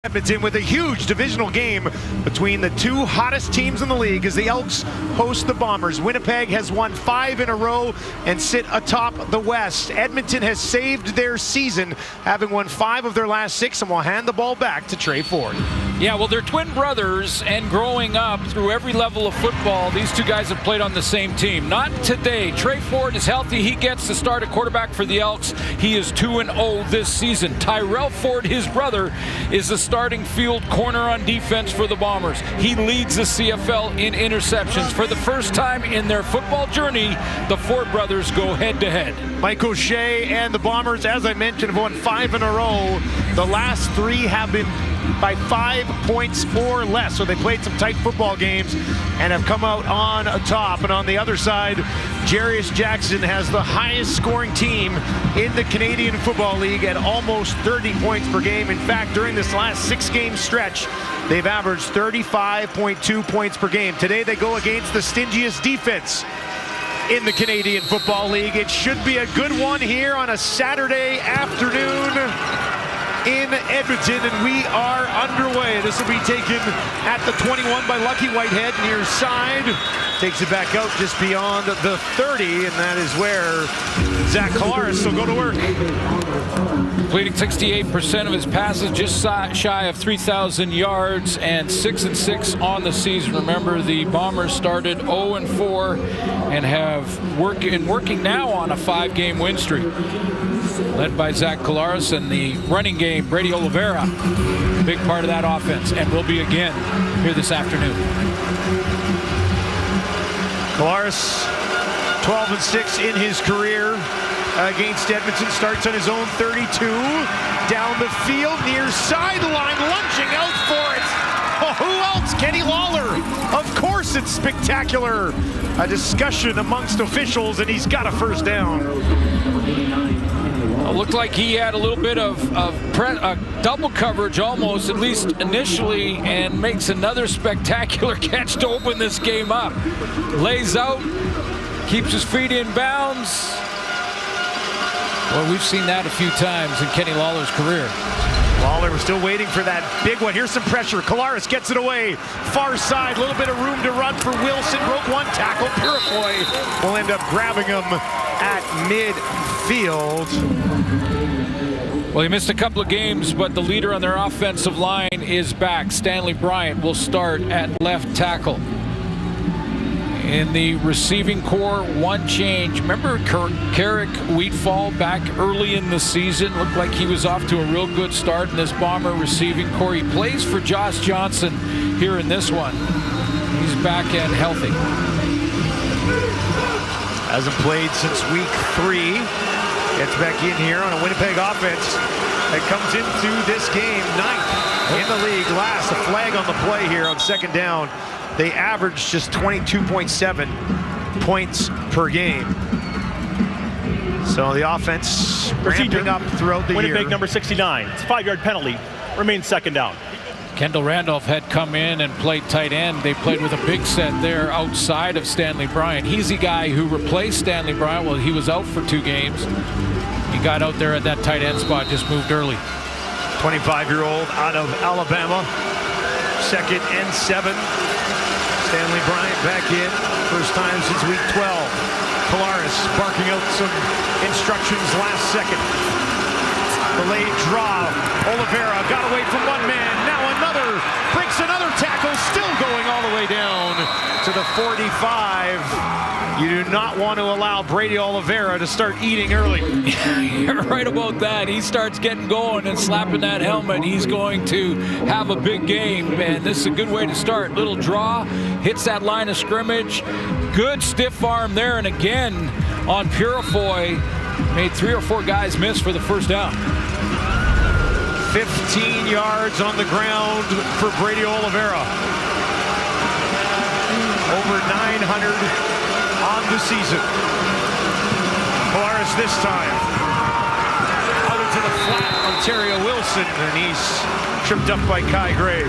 Edmonton with a huge divisional game between the two hottest teams in the league as the Elks host the Bombers. Winnipeg has won 5 in a row and sit atop the West. Edmonton has saved their season, having won 5 of their last 6, and will hand the ball back to Trey Ford. Yeah, well, they're twin brothers, and growing up through every level of football, these two guys have played on the same team. Not today. Trey Ford is healthy. He gets to start at quarterback for the Elks. He is 2-0 this season. Tyrell Ford, his brother, is the starting field corner on defense for the Bombers. He leads the CFL in interceptions. For the first time in their football journey, the Ford brothers go head-to-head. Mike O'Shea and the Bombers, as I mentioned, have won 5 in a row. The last 3 have been by 5 points or less. So they played some tight football games and have come out on top. And on the other side, Jarius Jackson has the highest scoring team in the Canadian Football League at almost 30 points per game. In fact, during this last 6-game stretch, they've averaged 35.2 points per game. Today they go against the stingiest defense in the Canadian Football League. It should be a good one here on a Saturday afternoon in Edmonton, and we are underway. This will be taken at the 21 by Lucky Whitehead, near side. Takes it back out just beyond the 30, and that is where Zach Collaros will go to work. Completing 68% of his passes, just shy of 3,000 yards, and 6-6 on the season. Remember, the Bombers started 0-4 and have working now on a 5-game win streak. Led by Zach Collaros, and the running game, Brady Oliveira, big part of that offense, and will be again here this afternoon. Collaros, 12-6 in his career against Edmonton. Starts on his own 32, down the field, near sideline, lunging out for it. Oh, who else? Kenny Lawler. Of course it's spectacular. A discussion amongst officials, and he's got a first down. Looked like he had a little bit of double coverage almost, at least initially, and makes another spectacular catch to open this game up. Lays out, keeps his feet in bounds. Well, we've seen that a few times in Kenny Lawler's career. Lawler was still waiting for that big one. Here's some pressure. Collaros gets it away. Far side, a little bit of room to run for Wilson. Broke one tackle. Purifoy will end up grabbing him at midfield. Well, he missed a couple of games, but the leader on their offensive line is back. Stanley Bryant will start at left tackle. In the receiving core, one change. Remember Carrick Wheatfall back early in the season? Looked like he was off to a real good start in this Bomber receiving core. He plays for Josh Johnson here in this one. He's back and healthy. Hasn't played since week 3. Gets back in here on a Winnipeg offense that comes into this game 9th in the league. Last, a flag on the play here on second down. They averaged just 22.7 points per game. So the offense ramping up throughout the year. Winnipeg number 69. It's a 5-yard penalty. Remains second down. Kendall Randolph had come in and played tight end. They played with a big set there outside of Stanley Bryant. He's the guy who replaced Stanley Bryant. Well, he was out for 2 games. He got out there at that tight end spot, just moved early. 25-year-old out of Alabama. 2nd and 7. Stanley Bryant back in. First time since week 12. Collaros barking out some instructions last second. The late draw. Oliveira got away from one man. Now another. Breaks another tackle. Still going all the way down to the 45. You do not want to allow Brady Oliveira to start eating early. You're right about that. He starts getting going and slapping that helmet. He's going to have a big game, and this is a good way to start. Little draw, hits that line of scrimmage. Good stiff arm there, and again on Purifoy, made 3 or 4 guys miss for the first down. 15 yards on the ground for Brady Oliveira. Over 900 on the season. Collaros this time. Out into the flat, Ontario Wilson, and he's tripped up by Kai Gray.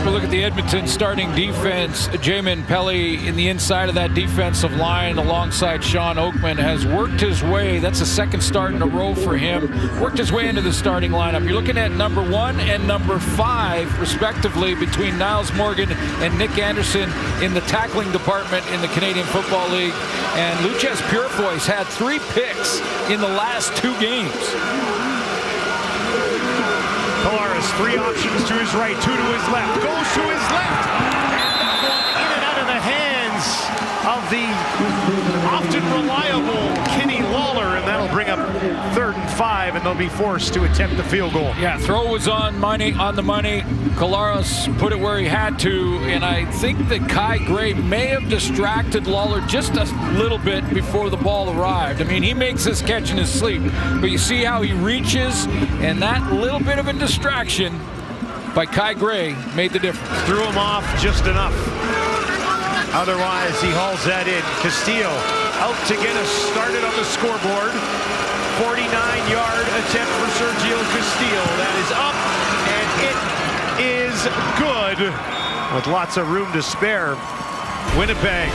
We'll look at the Edmonton starting defense. Jamin Pelly in the inside of that defensive line alongside Sean Oakman has worked his way. That's a second start in a row for him. Worked his way into the starting lineup. You're looking at number 1 and number 5, respectively, between Niles Morgan and Nick Anderson in the tackling department in the Canadian Football League. And Luches Purefoy's had 3 picks in the last 2 games. Polaris, 3 options to his right, 2 to his left. Goes to his left. And that one in and out of the hands of the often reliable Kenny Lawler. And that'll bring up 3rd and 5, and they'll be forced to attempt the field goal. Yeah, throw was on the money. Collaros put it where he had to, and I think that Kai Gray may have distracted Lawler just a little bit before the ball arrived. I mean, he makes this catch in his sleep, but you see how he reaches, and that little bit of a distraction by Kai Gray made the difference. Threw him off just enough. Otherwise, he hauls that in. Castillo out to get us started on the scoreboard. 49-yard attempt for Sergio Castillo. That is up, and it is good with lots of room to spare. Winnipeg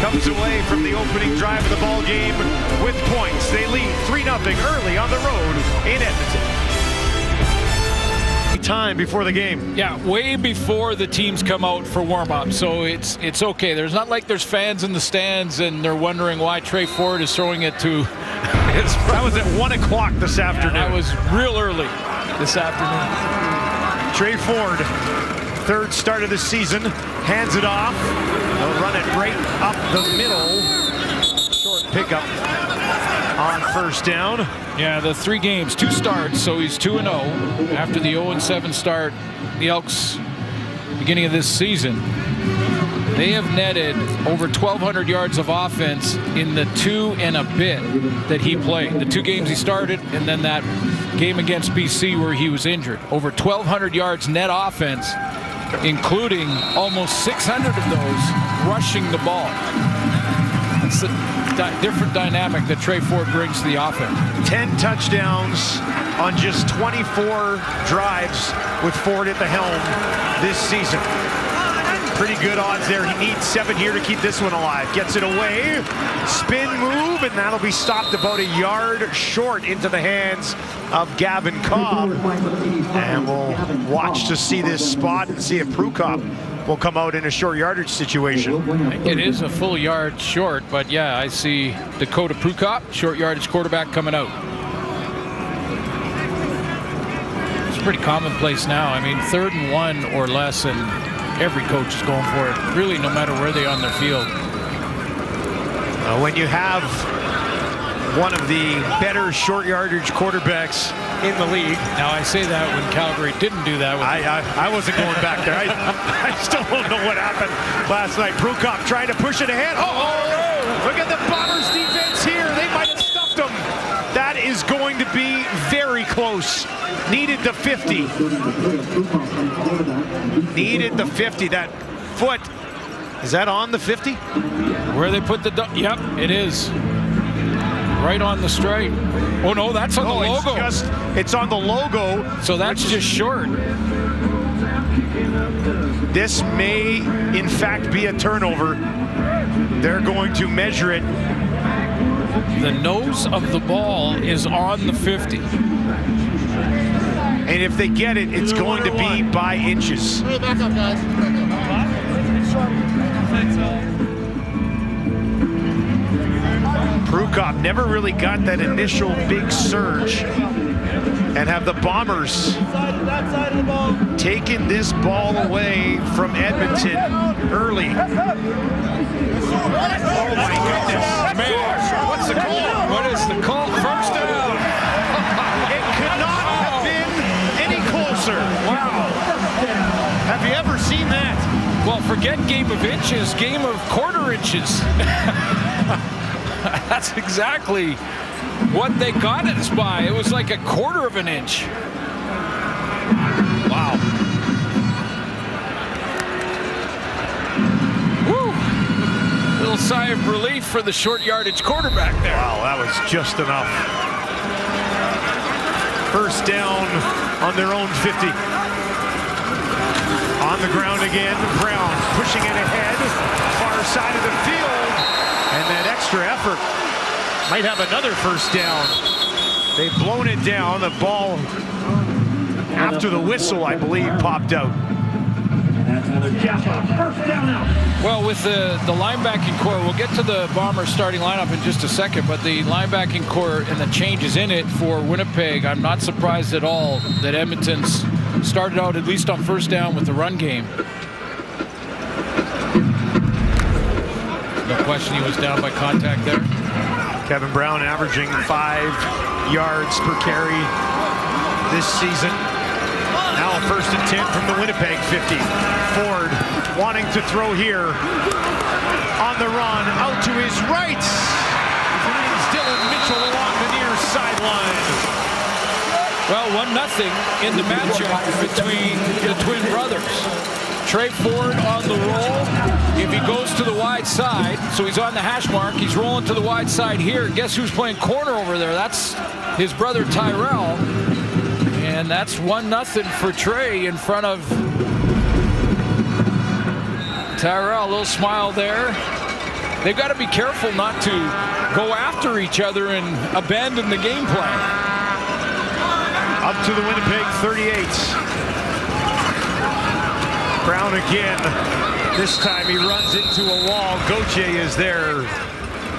comes away from the opening drive of the ball game with points. They lead 3-0 early on the road in Edmonton. Time before the game. Yeah, way before the teams come out for warm-up, so it's okay. There's not like there's fans in the stands and they're wondering why Trey Ford is throwing it to that was at 1 o'clock this afternoon. That was real early this afternoon. Trey Ford, 3rd start of the season, hands it off. They'll run it right up the middle. Short pickup on 1st down. Yeah, the 3 games, 2 starts, so he's 2-0 after the 0-7 start. The Elks, beginning of this season, they have netted over 1,200 yards of offense in the 2 and a bit that he played. The 2 games he started, and then that game against BC where he was injured. Over 1,200 yards net offense, including almost 600 of those rushing the ball. That's the different dynamic that Trey Ford brings to the offense. 10 touchdowns on just 24 drives with Ford at the helm this season. Pretty good odds there. He needs 7 here to keep this one alive. Gets it away, spin move, and that'll be stopped about a yard short into the hands of Gavin Cobb. And we'll watch to see this spot and see if Prukop will come out in a short yardage situation. I think it is a full yard short, but yeah, I see Dakota Prukop, short yardage quarterback, coming out. It's pretty commonplace now. I mean, 3rd and 1 or less, and every coach is going for it, really, no matter where they are on their field. When you have one of the better short yardage quarterbacks in the league. Now, I say that when Calgary didn't do that. I wasn't going back there. I still don't know what happened last night. Prukop trying to push it ahead. Look at the Bombers defense here. They might have stuffed them. That is going to be very close. Needed the 50. Needed the 50. That foot, is that on the 50? Where they put the, yep, it is. Right on the stripe. Oh no, that's on the logo. It's on the logo. So that's just short. This may, in fact, be a turnover. They're going to measure it. The nose of the ball is on the 50. And if they get it, it's going to be by inches. Hey, back up, guys. Prukop never really got that initial big surge, and have the Bombers taken this ball away from Edmonton early. Oh my goodness. Man, what's the call? What is the call? First down. It could not have been any closer. Wow. Have you ever seen that? Well, forget game of inches, game of quarter inches. That's exactly what they got us by. It was like a quarter of an inch. Wow. Woo. Little sigh of relief for the short yardage quarterback there. Wow, that was just enough. First down on their own 50. On the ground again, Brown pushing it ahead, far side of the field, and that extra effort might have another first down. They've blown it down. The ball, after the whistle, I believe, popped out. Well, with the linebacking core, we'll get to the Bombers starting lineup in just a second, but the linebacking core and the changes in it for Winnipeg, I'm not surprised at all that Edmonton's started out at least on first down with the run game. No question he was down by contact there. Kevin Brown averaging 5 yards per carry this season. Now a 1st and 10 from the Winnipeg 50. Ford wanting to throw here. On the run, out to his right. Finds Dylan Mitchell along the near sideline. Well, 1-0 in the matchup between the twin brothers. Trey Ford on the roll. If he goes to the wide side, so he's on the hash mark, he's rolling to the wide side here. Guess who's playing corner over there? That's his brother Tyrell. And that's 1-0 for Trey in front of Tyrell. A little smile there. They've got to be careful not to go after each other and abandon the game plan. Up to the Winnipeg 38. Brown again. This time he runs into a wall. Gauthier is there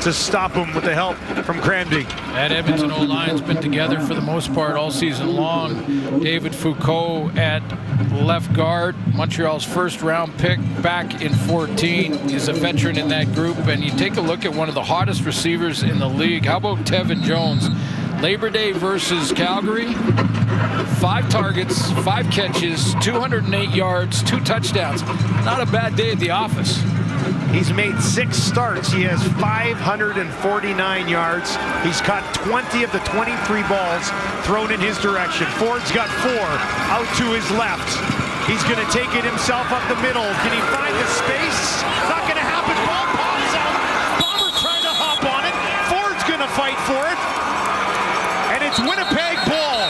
to stop him with the help from Cranby. That Edmonton O-line's been together for the most part all season long. David Foucault at left guard, Montreal's first-round pick back in 14. He's a veteran in that group, and you take a look at one of the hottest receivers in the league. How about Tevin Jones? Labor Day versus Calgary, 5 targets, 5 catches, 208 yards, 2 touchdowns. Not a bad day at the office. He's made 6 starts. He has 549 yards. He's caught 20 of the 23 balls thrown in his direction. Ford's got 4 out to his left. He's going to take it himself up the middle. Can he find the space? Not going to happen. Ball pops out. Bomber trying to hop on it. Ford's going to fight for it. And it's Winnipeg ball.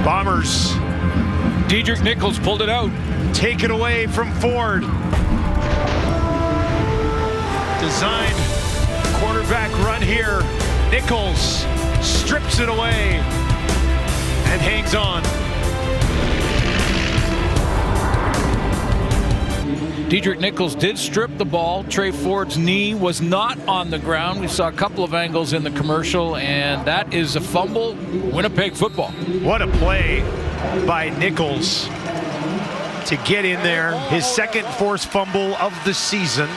Bombers. Dedrick Nichols pulled it out. Take it away from Ford. Designed quarterback run here. Nichols strips it away and hangs on. Dedrick Nichols did strip the ball. Trey Ford's knee was not on the ground. We saw a couple of angles in the commercial, and that is a fumble. Winnipeg football. What a play by Nichols to get in there. His 2nd forced fumble of the season.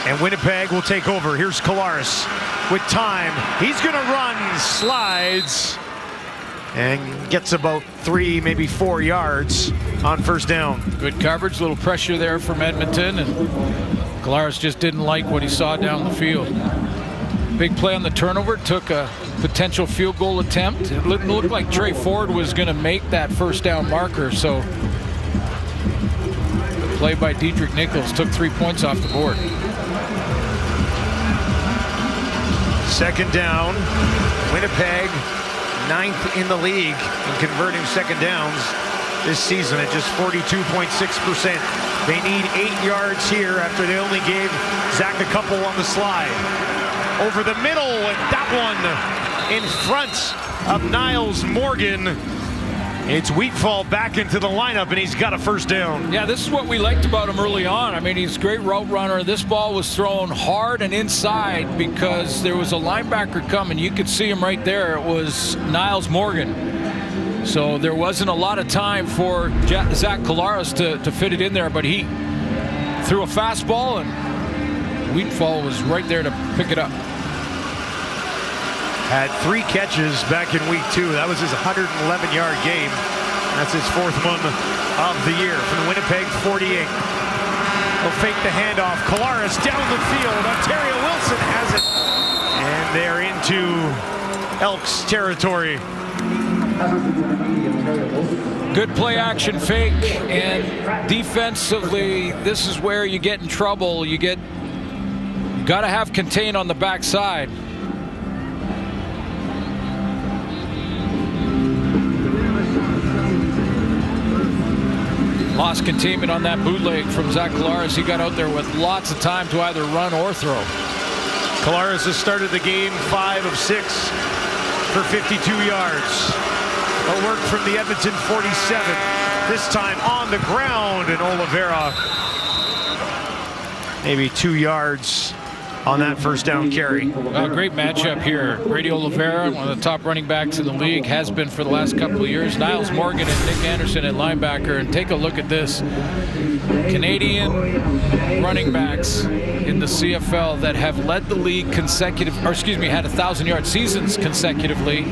And Winnipeg will take over. Here's Collaros with time. He's going to run, slides, and gets about 3, maybe 4 yards on first down. Good coverage, little pressure there from Edmonton, and Collaros just didn't like what he saw down the field. Big play on the turnover, took a potential field goal attempt. It looked like Trey Ford was going to make that first down marker, so the play by Dedrick Nichols took 3 points off the board. 2nd down. Winnipeg 9th in the league in converting 2nd downs this season at just 42.6%. They need 8 yards here after they only gave Zach a couple on the slide. Over the middle, and that one in front of Niles Morgan. It's Wheatfall back into the lineup, and he's got a first down. Yeah, this is what we liked about him early on. I mean, he's a great route runner. This ball was thrown hard and inside because there was a linebacker coming. You could see him right there. It was Niles Morgan. So there wasn't a lot of time for Zach Collaros to fit it in there, but he threw a fastball, and Wheatfall was right there to pick it up. Had 3 catches back in week 2. That was his 111-yard game. That's his 4th one of the year from the Winnipeg 48. They'll fake the handoff. Collaros down the field. Ontario Wilson has it. And they're into Elks territory. Good play action fake, and defensively, this is where you get in trouble. You got to have contain on the backside. Lost containment on that bootleg from Zach Collaros. He got out there with lots of time to either run or throw. Collaros has started the game 5 of 6 for 52 yards. A work from the Edmonton 47. This time on the ground, and Oliveira maybe 2 yards on that first down carry. Great matchup here. Brady Oliveira, one of the top running backs in the league, has been for the last couple of years. Niles Morgan and Nick Anderson at linebacker. And take a look at this. Canadian running backs in the CFL that have led the league had 1,000-yard seasons consecutively.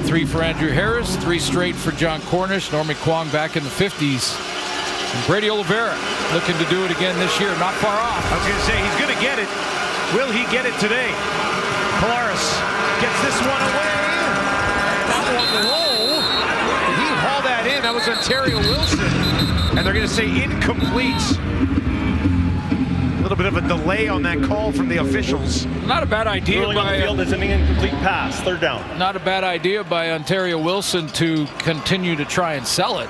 3 for Andrew Harris, 3 straight for John Cornish, Normie Kwong back in the 50s. And Brady Oliveira looking to do it again this year, not far off. I was going to say, he's going to get it. Will he get it today? Collaros gets this one away. That one low. Did he haul that in? That was Ontario Wilson. And they're going to say incomplete. A little bit of a delay on that call from the officials. Not a bad idea. Ruling on the field is an incomplete pass. 3rd down. Not a bad idea by Ontario Wilson to continue to try and sell it.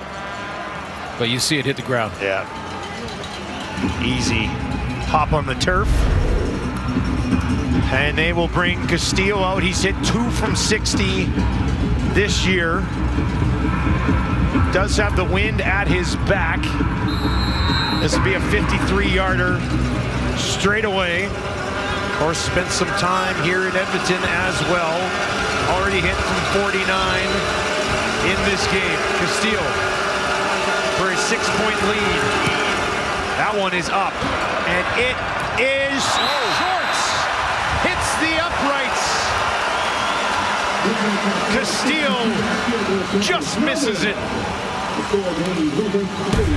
But you see it hit the ground. Yeah. Easy hop on the turf. And they will bring Castillo out. He's hit 2 from 60 this year. Does have the wind at his back. This will be a 53-yarder straight away. Of course, spent some time here in Edmonton as well. Already hit from 49 in this game. Castillo for a 6-point lead. That one is up. And it is short. Hits the uprights. Castillo just misses it.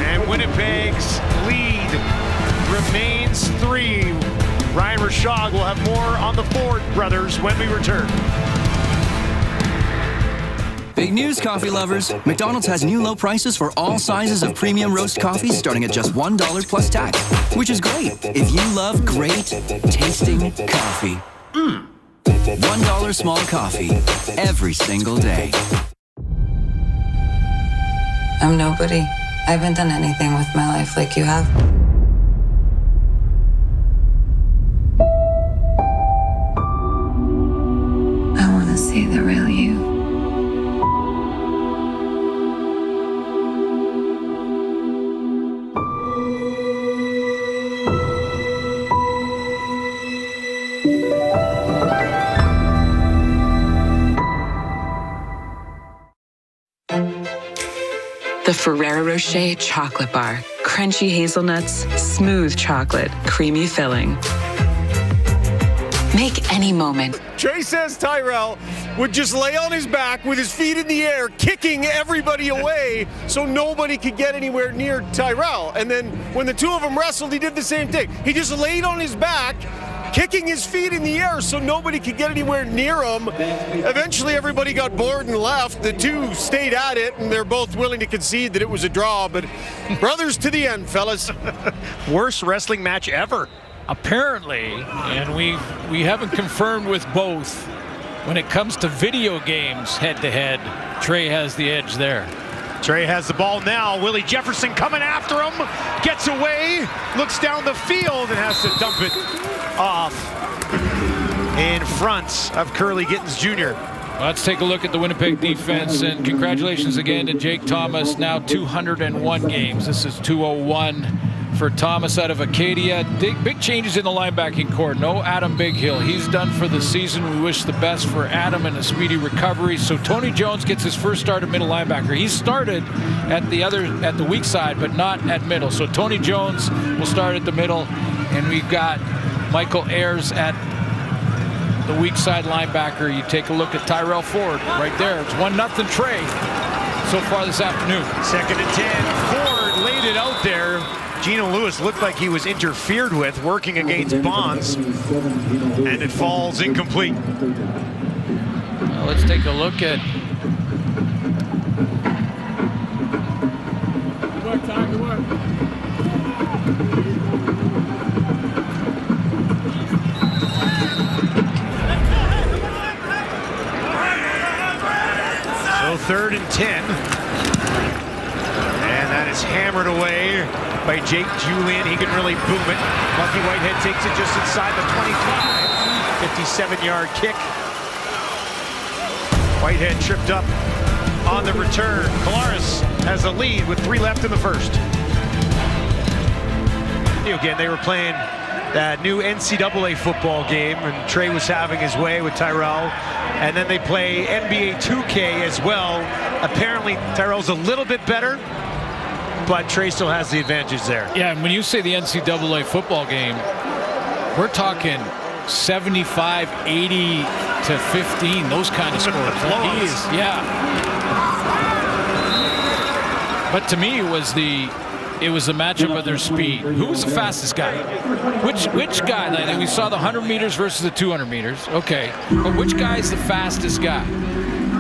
And Winnipeg's lead remains 3. Ryan Rashog will have more on the Ford brothers when we return. Big news, coffee lovers. McDonald's has new low prices for all sizes of premium roast coffees starting at just $1 plus tax, which is great if you love great tasting coffee. $1 small coffee every single day. I'm nobody. I haven't done anything with my life like you have. I want to see the real you. The Ferrero Rocher Chocolate Bar. Crunchy hazelnuts, smooth chocolate, creamy filling. Make any moment. Trey says Tyrell would just lay on his back with his feet in the air, kicking everybody away so nobody could get anywhere near Tyrell. And then when the two of them wrestled, he did the same thing. He just laid on his back, kicking his feet in the air so nobody could get anywhere near him. Eventually, everybody got bored and left. The two stayed at it, and they're both willing to concede that it was a draw. But brothers to the end, fellas. Worst wrestling match ever. Apparently, and we haven't confirmed with both. When it comes to video games head-to-head, Trey has the edge there. Trey has the ball now. Willie Jefferson coming after him. Gets away. Looks down the field and has to dump it off in front of Curly Gittins Jr. Let's take a look at the Winnipeg defense, and congratulations again to Jake Thomas. Now 201 games. This is 201 for Thomas out of Acadia. Big changes in the linebacking core. No Adam Bighill. He's done for the season. We wish the best for Adam and a speedy recovery. So Tony Jones gets his first start at middle linebacker. He started at the weak side, but not at middle. So Tony Jones will start at the middle, and we've got Michael Ayers at the weak side linebacker. You take a look at Tyrell Ford right there. It's 1-0 Trey so far this afternoon. 2nd and 10. Ford laid it out there. Gino Lewis looked like he was interfered with, working against Bonds, and it falls incomplete. Well, let's take a look at 10. And that is hammered away by Jake Julian. He can really boom it. Lucky Whitehead takes it just inside the 25. 57-yard kick. Whitehead tripped up on the return. Collaros has a lead with 3 left in the first. Again, they were playing that new NCAA football game, and Trey was having his way with Tyrell. And then they play NBA 2K as well. Apparently, Tyrell's a little bit better, but Trey still has the advantage there. Yeah, and when you say the NCAA football game, we're talking 75, 80 to 15, those kind of scores. Yeah. But to me, it was the matchup of their speed. Who was the fastest guy? Which guy? Like, we saw the 100 meters versus the 200 meters. Okay, but which guy is the fastest guy?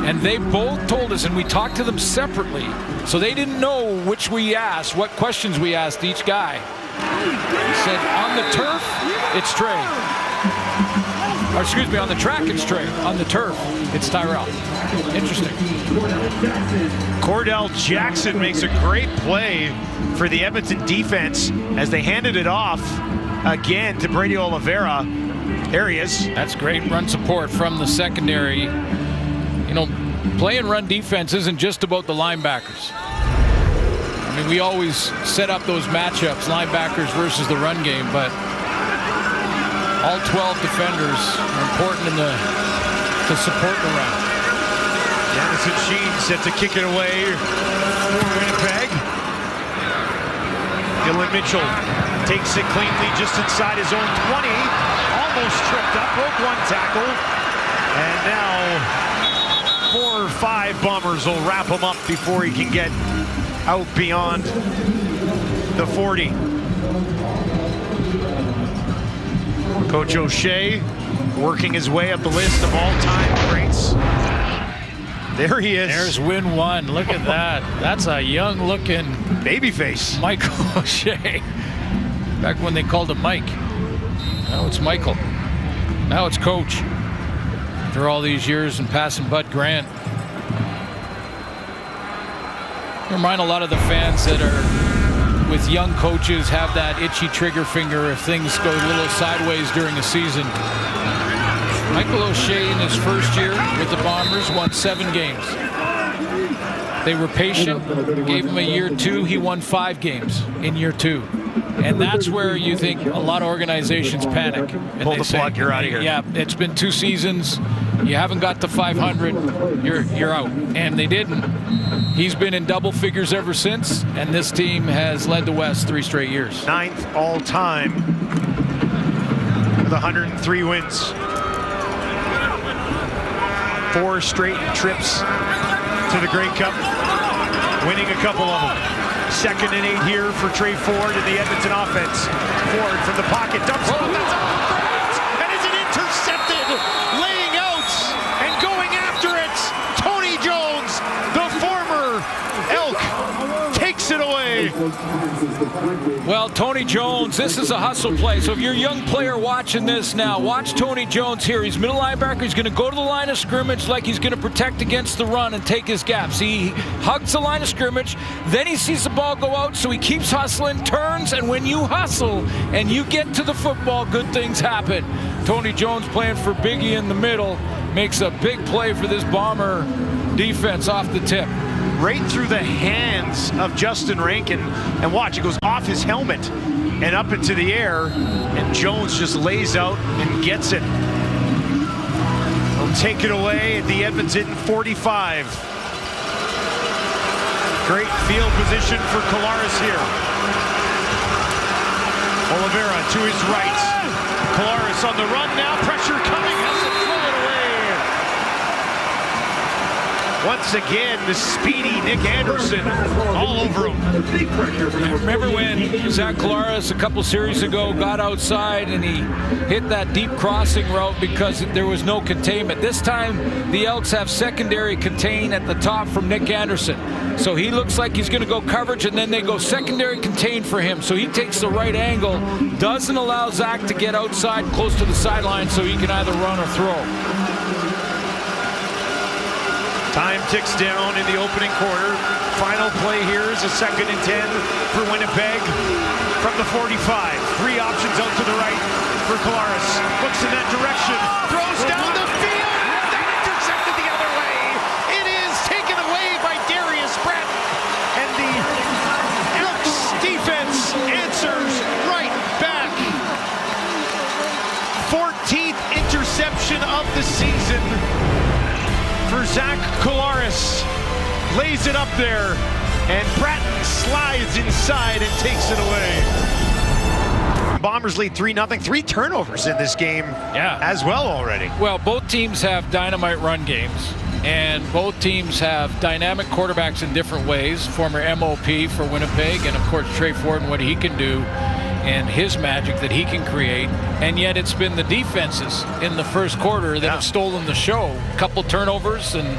And they both told us, and we talked to them separately, so they didn't know which we asked, what questions we asked each guy. He said, on the turf, it's Trey. Or excuse me, on the track, it's Trey. On the turf, it's Tyrell. Interesting. Cordell Jackson makes a great play for the Edmonton defense as they handed it off again to Brady Oliveira. There he is. That's great run support from the secondary. You know, playing run defense isn't just about the linebackers. I mean, we always set up those matchups, linebackers versus the run game, but all 12 defenders are important to support the run. Jamison Sheen set to kick it away for Winnipeg. Dylan Mitchell takes it cleanly just inside his own 20. Almost tripped up, broke one tackle. And now 4 or 5 Bombers will wrap him up before he can get out beyond the 40. Coach O'Shea working his way up the list of all-time greats. There he is. There's win 1. Look at that. That's a young-looking babyface. Michael O'Shea. Back when they called him Mike. Now it's Michael. Now it's Coach. After all these years and passing Bud Grant. Remind a lot of the fans that are with young coaches have that itchy trigger finger if things go a little sideways during the season. Michael O'Shea in his first year with the Bombers won 7 games. They were patient, gave him a year 2. He won 5 games in year 2. And that's where you think a lot of organizations panic. And pull the plug, you're out of here. Yeah, it's been 2 seasons. You haven't got to 500, you're out. And they didn't. He's been in double figures ever since, and this team has led the West 3 straight years. 9th all-time with 103 wins. 4 straight trips to the Grey Cup, winning a couple of them. 2nd and 8 here for Trey Ford in the Edmonton offense. Ford from the pocket, dumps it. That's out, and is it intercepted? Laying out and going after it. Tony Jones, the former Elk, takes it away. Well, Tony Jones, this is a hustle play. So if you're a young player watching this now, watch Tony Jones here. He's middle linebacker. He's going to go to the line of scrimmage like he's going to protect against the run and take his gaps. He hugs the line of scrimmage. Then he sees the ball go out, so he keeps hustling, turns, and when you hustle and you get to the football, good things happen. Tony Jones playing for Biggie in the middle makes a big play for this Bomber defense off the tip. Right through the hands of Justin Rankin, and watch, it goes off his helmet and up into the air, and Jones just lays out and gets it. He'll take it away at the Edmonton 45. Great field position for Collaros here. Oliveira to his right. Collaros on the run now, pressure coming, has to throw it away. Once again, the speedy Nick Anderson all over him. Remember when Zach Collaros a couple series ago got outside and he hit that deep crossing route because there was no containment. This time, the Elks have secondary contain at the top from Nick Anderson. So he looks like he's going to go coverage, and then they go secondary contain for him. So he takes the right angle, doesn't allow Zach to get outside close to the sideline so he can either run or throw. Time ticks down in the opening quarter. Final play here is a 2nd and 10 for Winnipeg from the 45. 3 options out to the right for Collaros. Looks in that direction, throws down the field, then intercepted the other way. It is taken away by Darius Brett, and the Elks defense answers right back. 14th interception of the season for Zach Collaros. Lays it up there, and Bratton slides inside and takes it away. Bombers lead 3-0. 3 turnovers in this game as well already. Well, both teams have dynamite run games, and both teams have dynamic quarterbacks in different ways. Former MOP for Winnipeg, and of course Trey Ford and what he can do and his magic that he can create. And yet it's been the defenses in the first quarter that have stolen the show. A couple turnovers, and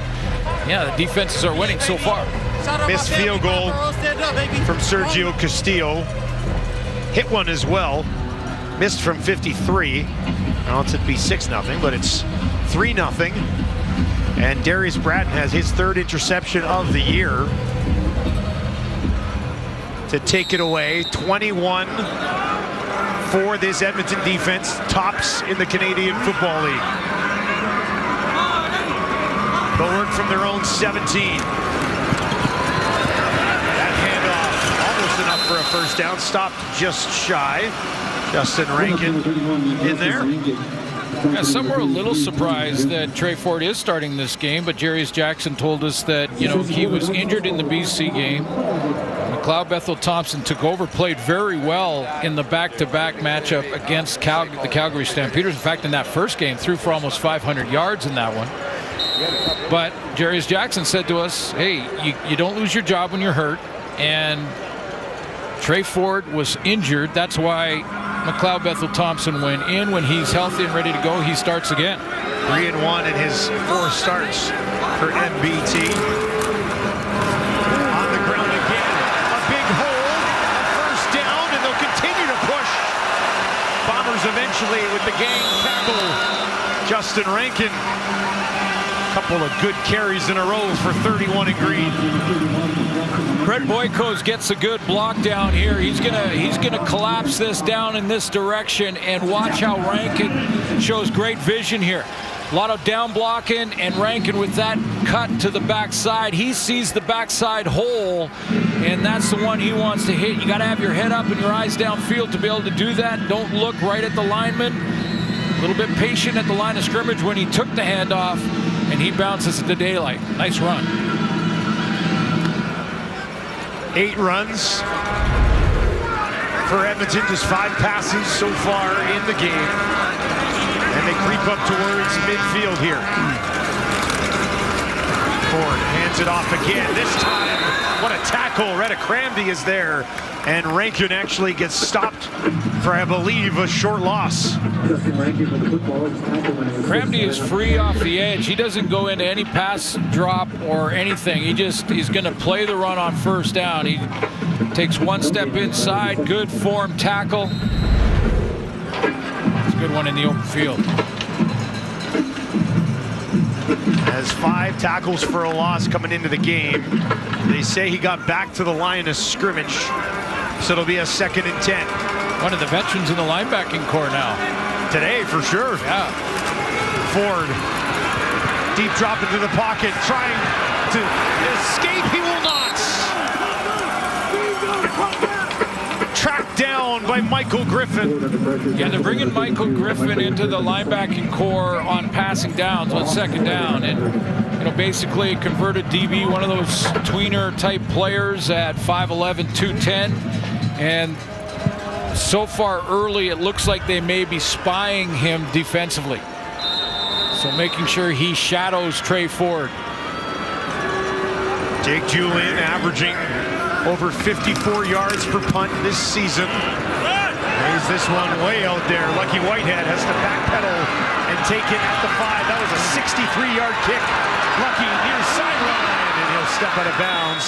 the defenses are winning so far. Missed field goal from Sergio Castillo. Hit one as well. Missed from 53. Now it'd be 6-0, but it's 3-0. And Darius Bratton has his 3rd interception of the year to take it away. 21 for this Edmonton defense, tops in the Canadian Football League. Forward from their own 17. That handoff, almost enough for a first down, stopped just shy. Justin Rankin in there. Yeah, some were a little surprised that Trey Ford is starting this game, but Jarius Jackson told us that, he was injured in the BC game. McLeod Bethel Thompson took over, played very well in the back-to-back matchup against the Calgary Stampeders. In fact, in that first game, threw for almost 500 yards in that one. But Jarius Jackson said to us, hey, you don't lose your job when you're hurt, and Trey Ford was injured. That's why McLeod Bethel Thompson went in. When he's healthy and ready to go, he starts again. 3-1 in his 4 starts for MBT. On the ground again, a big hole, a first down, and they'll continue to push. Bombers eventually with the gang tackle. Justin Rankin. Couple of good carries in a row for 31 in green. Brett Boykos gets a good block down here. He's gonna collapse this down in this direction, and watch how Rankin shows great vision here. A lot of down blocking, and Rankin with that cut to the backside. He sees the backside hole, and that's the one he wants to hit. You got to have your head up and your eyes downfield to be able to do that. Don't look right at the lineman. A little bit patient at the line of scrimmage when he took the handoff, and he bounces to daylight. Nice run. 8 runs for Edmonton, just 5 passes so far in the game. And they creep up towards midfield here. Ford hands it off again. This time, what a tackle. Retta Cramdy is there. And Rankin actually gets stopped for, I believe, a short loss. Cramdy is free off the edge. He doesn't go into any pass drop or anything. He's going to play the run on first down. He takes 1 step inside. Good form tackle. It's a good one in the open field. Has 5 tackles for a loss coming into the game. They say he got back to the line of scrimmage, so it'll be a 2nd and 10. One of the veterans in the linebacking corps now. Today, for sure. Yeah. Ford, deep drop into the pocket, trying to escape. He will not. Tracked down by Michael Griffin. Yeah, they're bringing Michael Griffin into the linebacking core on passing downs on 2nd down, and basically a converted DB, one of those tweener type players at 5'11", 210, and so far early it looks like they may be spying him defensively, so making sure he shadows Trey Ford. Jake Julian averaging over 54 yards per punt this season. Lays this one way out there. Lucky Whitehead has to backpedal and take it at the 5. That was a 63-yard kick. Lucky near sideline, and he'll step out of bounds.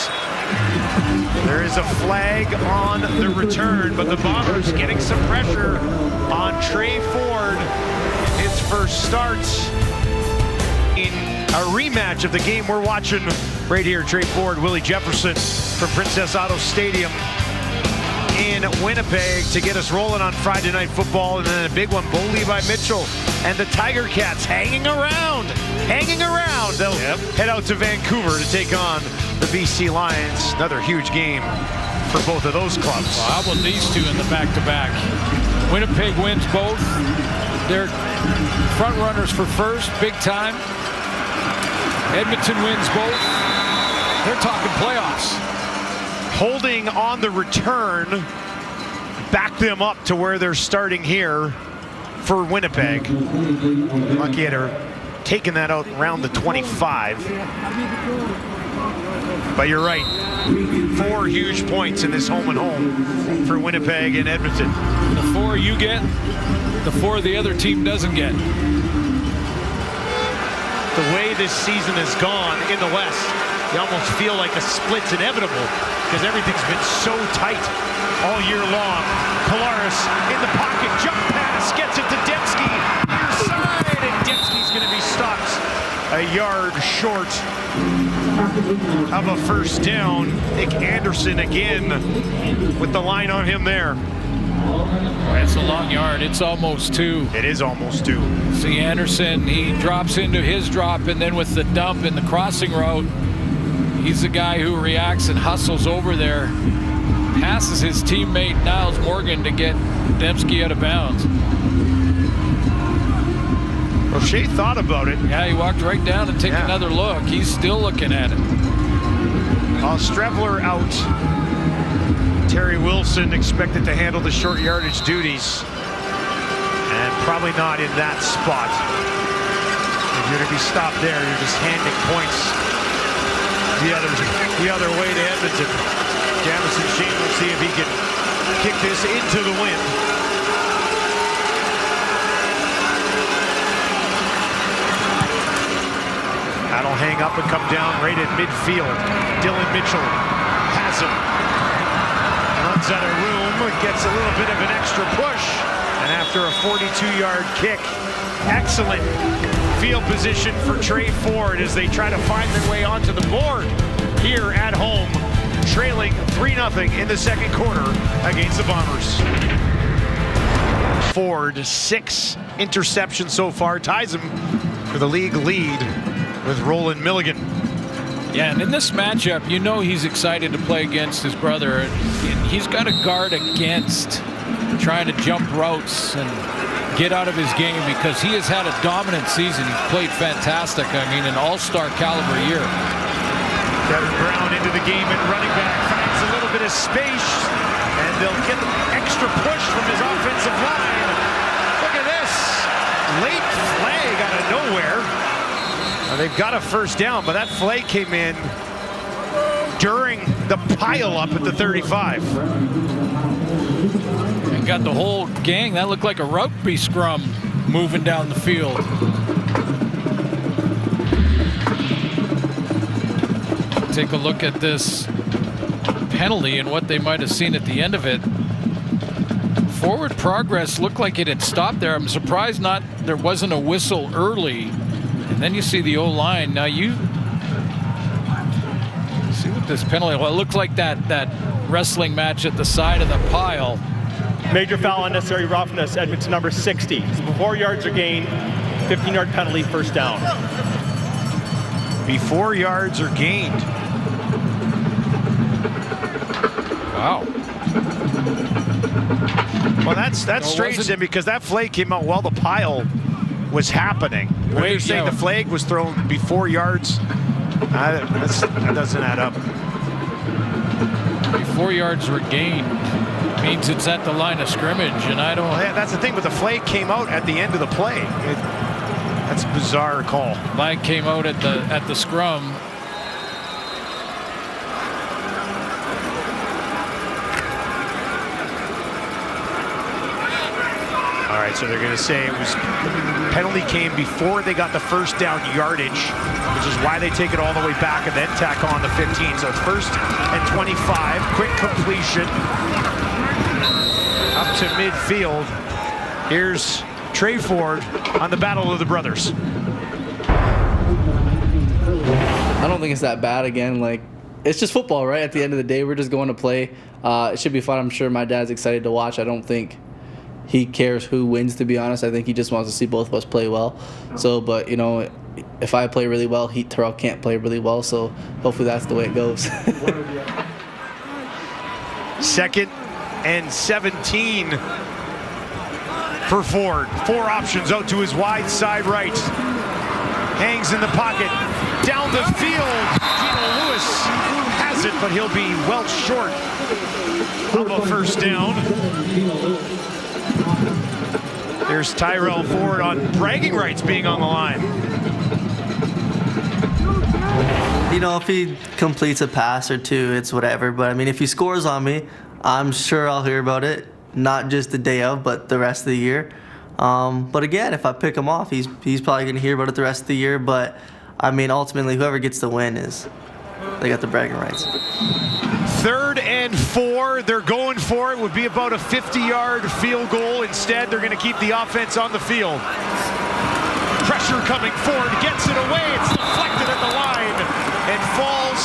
There is a flag on the return, but the Bombers getting some pressure on Trey Ford. His first start in A rematch of the game we're watching right here. Trey Ford, Willie Jefferson from Princess Auto Stadium in Winnipeg to get us rolling on Friday Night Football. And then a big one, Bo Levi Mitchell and the Tiger Cats hanging around. They'll head out to Vancouver to take on the BC Lions. Another huge game for both of those clubs. Well, how about these two in the back-to-back? Winnipeg wins both. They're front runners for first, big time. Edmonton wins both. They're talking playoffs. Holding on the return, back them up to where they're starting here for Winnipeg. Lucky had taken that out around the 25. But you're right, 4 huge points in this home and home for Winnipeg and Edmonton. The 4 you get, the 4 the other team doesn't get. The way this season has gone in the West, you almost feel like a split's inevitable because everything's been so tight all year long. Kolaris in the pocket, jump pass, gets it to Dembski, near side, and Dembski's going to be stopped a yard short of a first down. Nick Anderson again with the line on him there. It's a long yard. It's almost 2. It is almost 2. See Anderson, he drops into his drop, and then with the dump in the crossing route, he's the guy who reacts and hustles over there. Passes his teammate Niles Morgan to get Dembski out of bounds. Roche thought about it. Yeah, he walked right down and took another look. He's still looking at it. Strevler out. Terry Wilson expected to handle the short yardage duties. And probably not in that spot. If you're to be stopped there, you're just handing points the other way to Edmonton. Jamison Shane will see if he can kick this into the wind. That'll hang up and come down right at midfield. Dylan Mitchell has him. Runs out of room, gets a little bit of an extra push. And after a 42-yard kick, excellent field position for Trey Ford as they try to find their way onto the board here at home, trailing 3-0 in the second quarter against the Bombers. Ford, 6 interceptions so far, ties him for the league lead with Roland Milligan. Yeah, and in this matchup, you know he's excited to play against his brother. He's got to guard against trying to jump routes and get out of his game because he has had a dominant season. He's played fantastic. I mean, an all-star caliber year. Devin Brown into the game and running back finds a little bit of space, and they'll get an extra push from his offensive line. Look at this. Late flag out of nowhere. They've got a first down, but that flag came in during the pile-up at the 35. And got the whole gang. That looked like a rugby scrum moving down the field. Take a look at this penalty and what they might have seen at the end of it. Forward progress looked like it had stopped there. I'm surprised there wasn't a whistle early. And then you see the O-line. Now you see what this penalty. Well, it looked like that wrestling match at the side of the pile. Major foul, unnecessary roughness, Edmonton number 60. So before yards are gained, 15-yard penalty, first down. Before yards are gained. Wow. Well, that's strange then, because that flag came out while the pile was happening. When you're saying the flag was thrown before yards, that doesn't add up. Before yards were gained means it's at the line of scrimmage, and I don't. Well, yeah, that's the thing, but the flag came out at the end of the play. That's a bizarre call. Flag came out at the scrum. All right, so they're going to say it was penalty came before they got the first down yardage, which is why they take it all the way back and then tack on the 15. So it's first and 25, quick completion up to midfield. Here's Trey Ford on the Battle of the Brothers. I don't think it's that bad. Again, like, it's just football, right? At the end of the day, we're just going to play. It should be fun. I'm sure my dad's excited to watch. I don't think he cares who wins, to be honest. I think he just wants to see both of us play well. So, but, you know, if I play really well, Terrell can't play really well. So hopefully that's the way it goes. 2nd and 17 for Ford. 4 options out to his wide side right. Hangs in the pocket. Down the field. Gino Lewis has it, but he'll be well short of a first down. There's Tyrell Ford on bragging rights being on the line. You know, if he completes a pass or two, it's whatever. But, I mean, if he scores on me, I'm sure I'll hear about it. Not just the day of, but the rest of the year. But, again, if I pick him off, he's probably going to hear about it the rest of the year. But, I mean, ultimately, whoever gets the win they got the bragging rights. 3rd and 4, they're going for it. Would be about a 50-yard field goal. Instead, they're going to keep the offense on the field. Pressure coming forward, gets it away. It's deflected at the line. It falls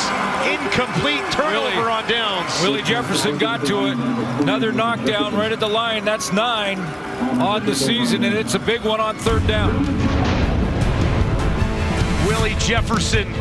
incomplete. Turnover on downs. Willie Jefferson got to it. Another knockdown right at the line. That's 9 on the season, and it's a big one on 3rd down. Willie Jefferson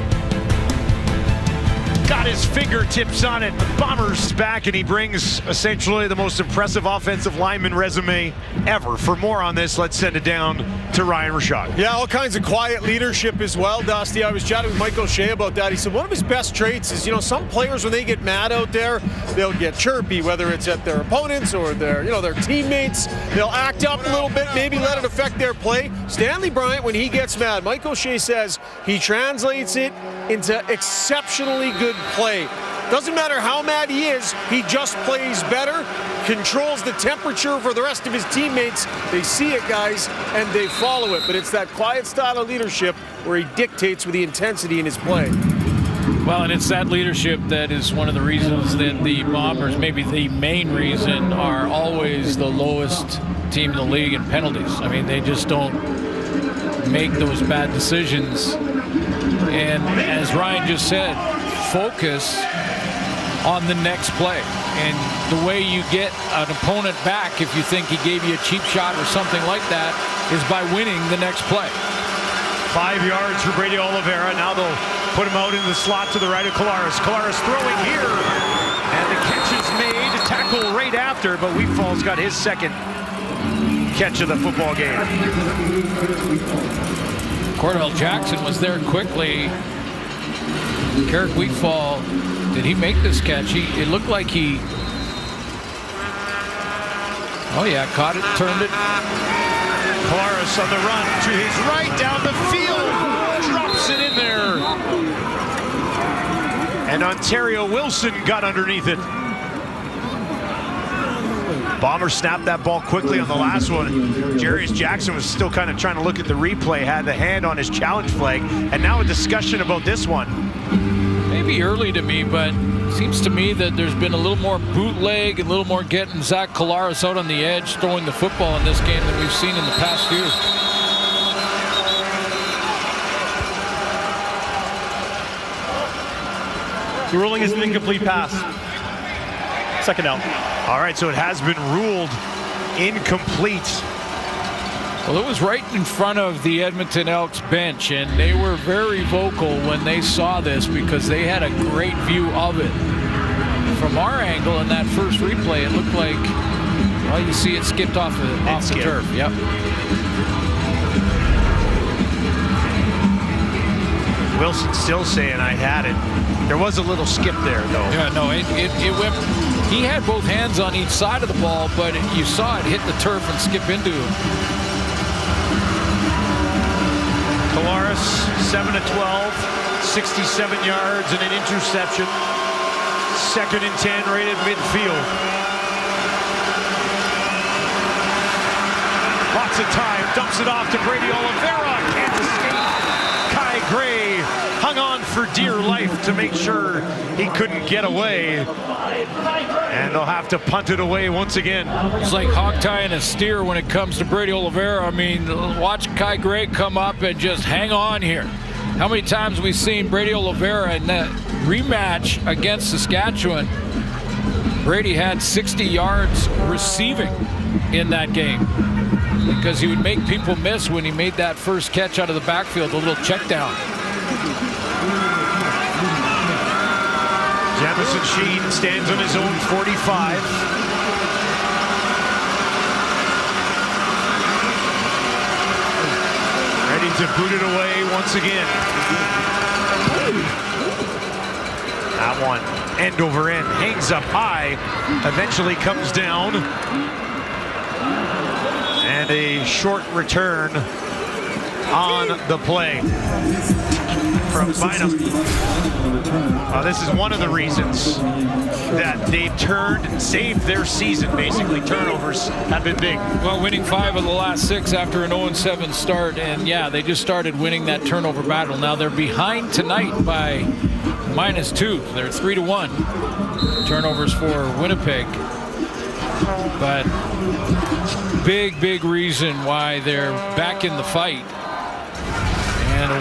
got his fingertips on it. The Bombers back, and he brings essentially the most impressive offensive lineman resume ever. For more on this, let's send it down to Ryan Rashad. Yeah, all kinds of quiet leadership as well, Dusty. I was chatting with Michael Shea about that. He said one of his best traits is, you know, some players, when they get mad out there, they'll get chirpy, whether it's at their opponents or their teammates. They'll act up a little bit, maybe let it affect their play. Stanley Bryant, when he gets mad, Michael Shea says he translates it into exceptionally good play. Doesn't matter how mad he is, he just plays better, controls the temperature for the rest of his teammates. They see it, guys, and they follow it. But it's that quiet style of leadership where he dictates with the intensity in his play. Well, and it's that leadership that is one of the reasons that the Bombers, maybe the main reason, are always the lowest team in the league in penalties. I mean, they just don't make those bad decisions. And as Ryan just said, focus on the next play. And the way you get an opponent back, if you think he gave you a cheap shot or something like that, is by winning the next play. 5 yards for Brady Oliveira. Now they'll put him out in the slot to the right of Collaros. Collaros throwing here. And the catch is made. Tackle right after, but Wheatfall's got his 2nd catch of the football game. Cordell Jackson was there quickly. Carrick Wheatfall, did he make this catch? It looked like he... Oh yeah, caught it, turned it. Collaros on the run to his right, down the field. Drops it in there. And Ontario Wilson got underneath it. Bombers snapped that ball quickly on the last one. Jarius Jackson was still kind of trying to look at the replay, had the hand on his challenge flag, and now a discussion about this one. Maybe early to me, but it seems to me that there's been a little more bootleg, a little more getting Zach Collaros out on the edge, throwing the football in this game than we've seen in the past few. The ruling is an incomplete pass. 2nd down. All right, so it has been ruled incomplete. Well, it was right in front of the Edmonton Elks bench, and they were very vocal when they saw this because they had a great view of it. From our angle in that first replay, it looked like, well, you see it skipped off the turf. Yep. Wilson still saying I had it. There was a little skip there, though. Yeah, no, it went. He had both hands on each side of the ball, but you saw it hit the turf and skip into him. Collaros, 7 of 12, 67 yards and an interception. 2nd and 10 right at midfield. Lots of time, dumps it off to Brady Oliveira. Kansas State, Kai Gray hung on for dear life to make sure he couldn't get away. And they'll have to punt it away once again. It's like hog tying a steer when it comes to Brady Oliveira. I mean, watch Kai Gray come up and just hang on here. How many times we've seen Brady Oliveira in that rematch against Saskatchewan. Brady had 60 yards receiving in that game because he would make people miss when he made that first catch out of the backfield, a little check down. Jamison Sheen stands on his own 45. Ready to boot it away once again. That one, end over end, hangs up high, eventually comes down. And a short return on the play from Bynum. This is one of the reasons that they've turned and saved their season, basically. Turnovers have been big. Well, winning 5 of the last 6 after an 0-7 start, and yeah, they just started winning that turnover battle. Now they're behind tonight by -2. They're 3-1 turnovers for Winnipeg. But big reason why they're back in the fight. And a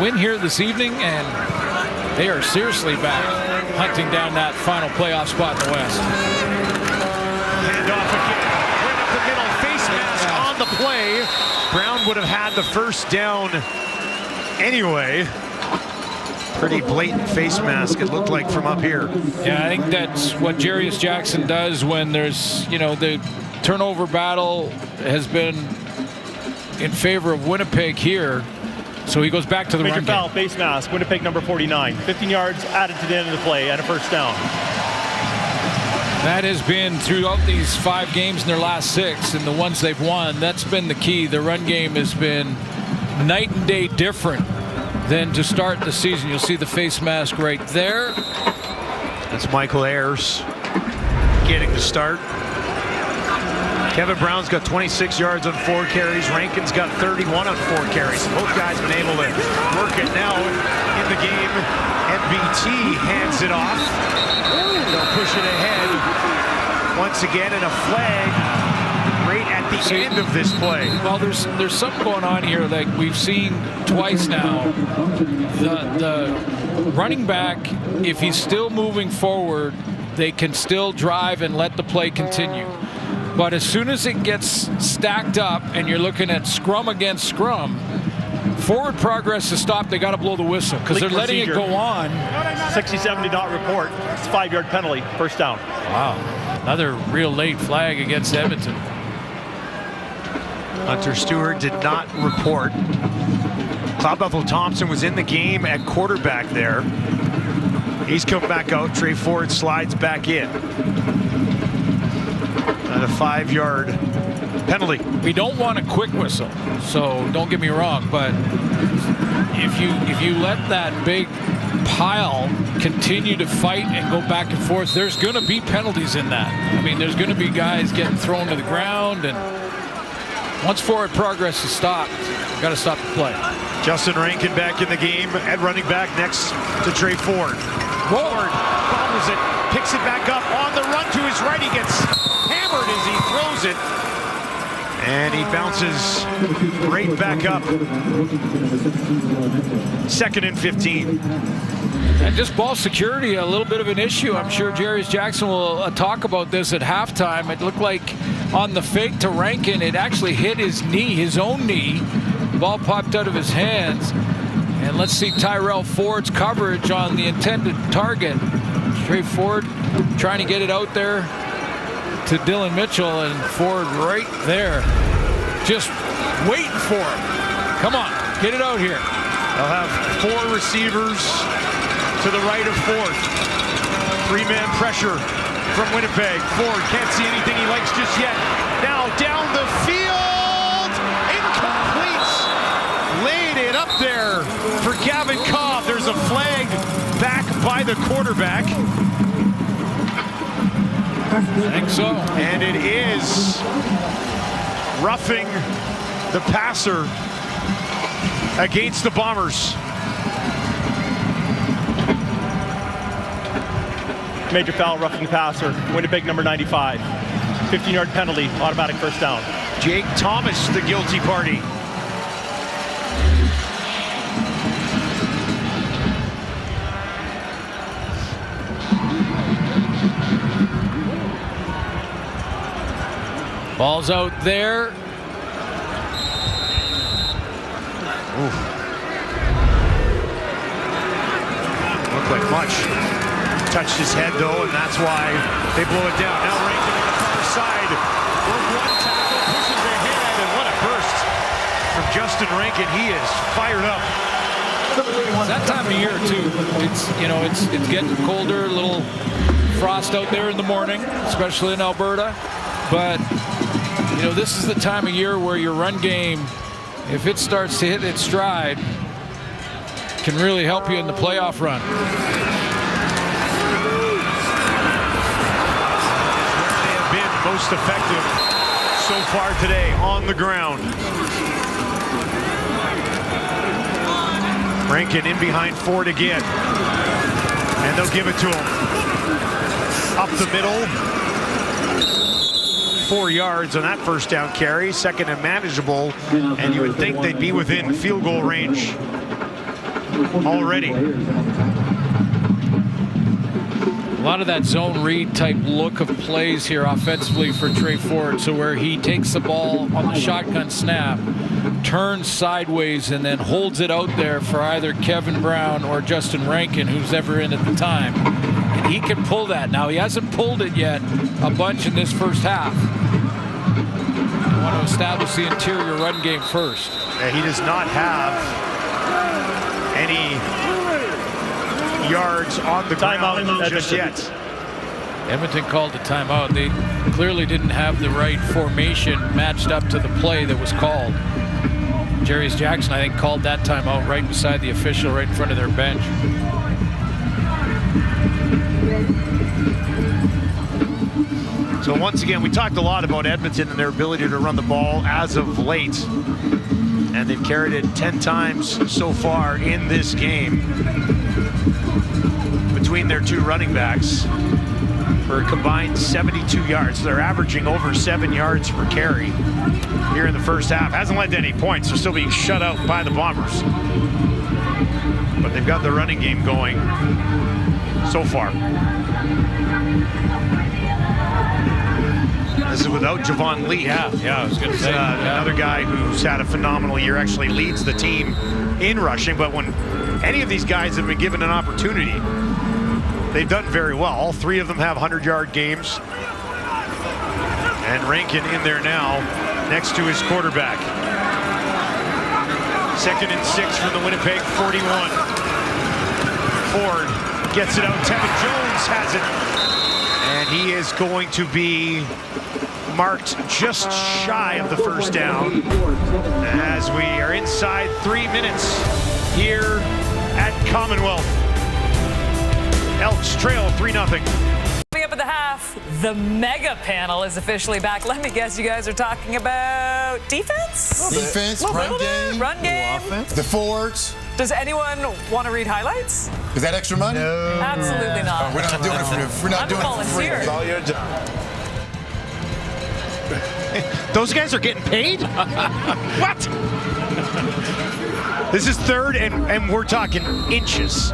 win here this evening, and they are seriously back hunting down that final playoff spot in the West. Hand off again, right up the middle, face mask on the play. Brown would have had the first down anyway. Pretty blatant face mask, it looked like, from up here. Yeah, I think that's what Jarius Jackson does when there's, the turnover battle has been in favor of Winnipeg here. So he goes back to the Major run foul, game. face mask, Winnipeg number 49. 15 yards added to the end of the play and a first down. That has been throughout these 5 games in their last 6, and the ones they've won, that's been the key. The run game has been night and day different than to start the season. You'll see the face mask right there. That's Michael Ayers getting the start. Kevin Brown's got 26 yards on 4 carries. Rankin's got 31 on 4 carries. Both guys been able to work it now in the game. NBT hands it off. They'll push it ahead once again, and a flag right at the end of this play. Well, there's something going on here like we've seen twice now. The running back, if he's still moving forward, they can still drive and let the play continue. But as soon as it gets stacked up and you're looking at scrum against scrum, forward progress is stopped. They got to blow the whistle because they're letting it go on. 60-70 did not report. It's a 5-yard penalty, first down. Wow, another real late flag against Edmonton. Hunter Stewart did not report. Cloud Buffalo Thompson was in the game at quarterback there. He's come back out. Trey Ford slides back in. And a 5-yard penalty. We don't want a quick whistle, so don't get me wrong, but if you let that big pile continue to fight and go back and forth, there's going to be penalties in that. I mean, there's going to be guys getting thrown to the ground, and once forward progress is stopped, you've got to stop the play. Justin Rankin back in the game at running back next to Trey Ford. Ford bobbles it, picks it back up on the run to his right. He gets hammered as he throws it, and he bounces right back up. 2nd and 15. And just ball security, a little bit of an issue. I'm sure Jarius Jackson will talk about this at halftime. It looked like on the fake to Rankin, it actually hit his knee, his own knee. The ball popped out of his hands. And let's see Tyrell Ford's coverage on the intended target. Trey Ford trying to get it out there to Dylan Mitchell, and Ford right there, just waiting for him. Come on, get it out here. They'll have 4 receivers to the right of Ford. 3-man pressure from Winnipeg. Ford can't see anything he likes just yet. Now down the field, incomplete. Laid it up there for Gavin Cobb. There's a flag back by the quarterback. I think so. And it is roughing the passer against the Bombers. Major foul, roughing the passer. Winnipeg number 95. 15-yard penalty, automatic first down. Jake Thomas, the guilty party. Ball's out there. Looked like much. Touched his head though, and that's why they blow it down. Now Rankin on the far side. One tackle, pushes ahead, and what a burst from Justin Rankin. He is fired up. It's that time of year too. It's getting colder, a little frost out there in the morning, especially in Alberta. But this is the time of year where your run game, if it starts to hit its stride, can really help you in the playoff run. They have been most effective so far today on the ground. Rankin in behind Ford again. And they'll give it to him. Up the middle. 4 yards on that first down carry. Second and manageable. And you would think they'd be within field goal range already. A lot of that zone read type look of plays here offensively for Trey Ford. So where he takes the ball on the shotgun snap, turns sideways, and then holds it out there for either Kevin Brown or Justin Rankin, who's ever in at the time. And he can pull that. Now, he hasn't pulled it yet a bunch in this first half. I want to establish the interior run game first. Yeah, he does not have any yards on the ground just yet. Edmonton called a timeout. They clearly didn't have the right formation matched up to the play that was called. Jarius Jackson, I think, called that timeout right beside the official, right in front of their bench. So once again, we talked a lot about Edmonton and their ability to run the ball as of late. And they've carried it 10 times so far in this game between their two running backs for a combined 72 yards. They're averaging over 7 yards per carry here in the first half. Hasn't led to any points. They're still being shut out by the Bombers. But they've got the running game going so far. This is without Javon Lee. Yeah, I was going to say. Another guy who's had a phenomenal year, actually leads the team in rushing. But when any of these guys have been given an opportunity, they've done very well. All three of them have 100-yard games. And Rankin in there now next to his quarterback. 2nd and 6 from the Winnipeg 41. Ford gets it out. Tevin Jones has it. And he is going to be marked just shy of the first down as we are inside 3 minutes here at Commonwealth. Elks trail 3-0. Coming up at the half, the mega panel is officially back. Let me guess, you guys are talking about defense? Defense, run game, the Fords. Does anyone want to read highlights? Is that extra money? No. Absolutely not. We're not doing it for free. I'm a volunteer. It's all your job. Those guys are getting paid? What? This is third, and we're talking inches.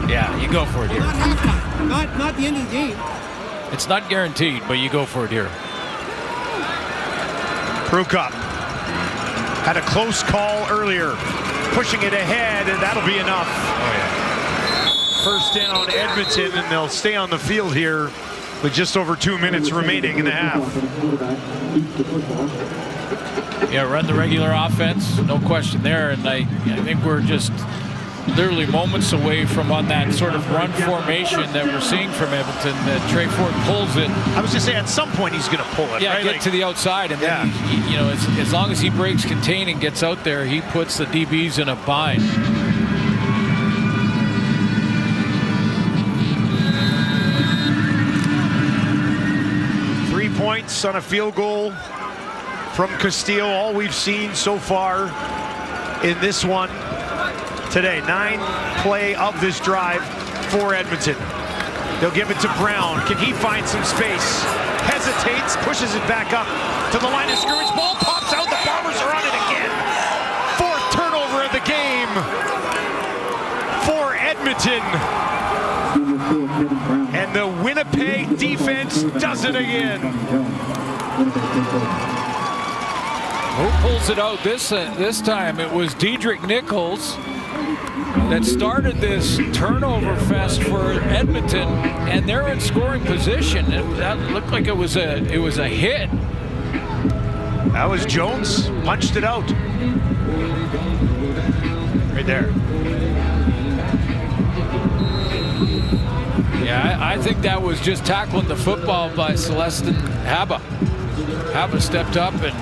Yeah, you go for it here. Not halftime. Not the end of the game. It's not guaranteed, but you go for it here. Prukop had a close call earlier, pushing it ahead, and that'll be enough. Oh, yeah. First down, Edmonton, and they'll stay on the field here with just over 2 minutes remaining in the half. Yeah, run the regular offense, no question there. And I think we're just literally moments away from on that sort of run formation that we're seeing from Edmonton. That Trey Ford pulls it. I was just saying, at some point he's going to pull it. Yeah, right? get to the outside, and then he, as long as he breaks contain and gets out there, he puts the DBs in a bind. 3 points on a field goal from Castillo. All we've seen so far in this one today. 9 play of this drive for Edmonton. They'll give it to Brown. Can he find some space? Hesitates, pushes it back up to the line of scrimmage. Ball pops out. The Bombers are on it again. 4th turnover of the game for Edmonton. And the Winnipeg defense does it again. Who pulls it out this time? It was Diedrich Nichols that started this turnover fest for Edmonton, and they're in scoring position. That looked like it was a hit. That was Jones, punched it out. Right there. Yeah, I think that was just tackling the football by Celestin Haba. Haba stepped up and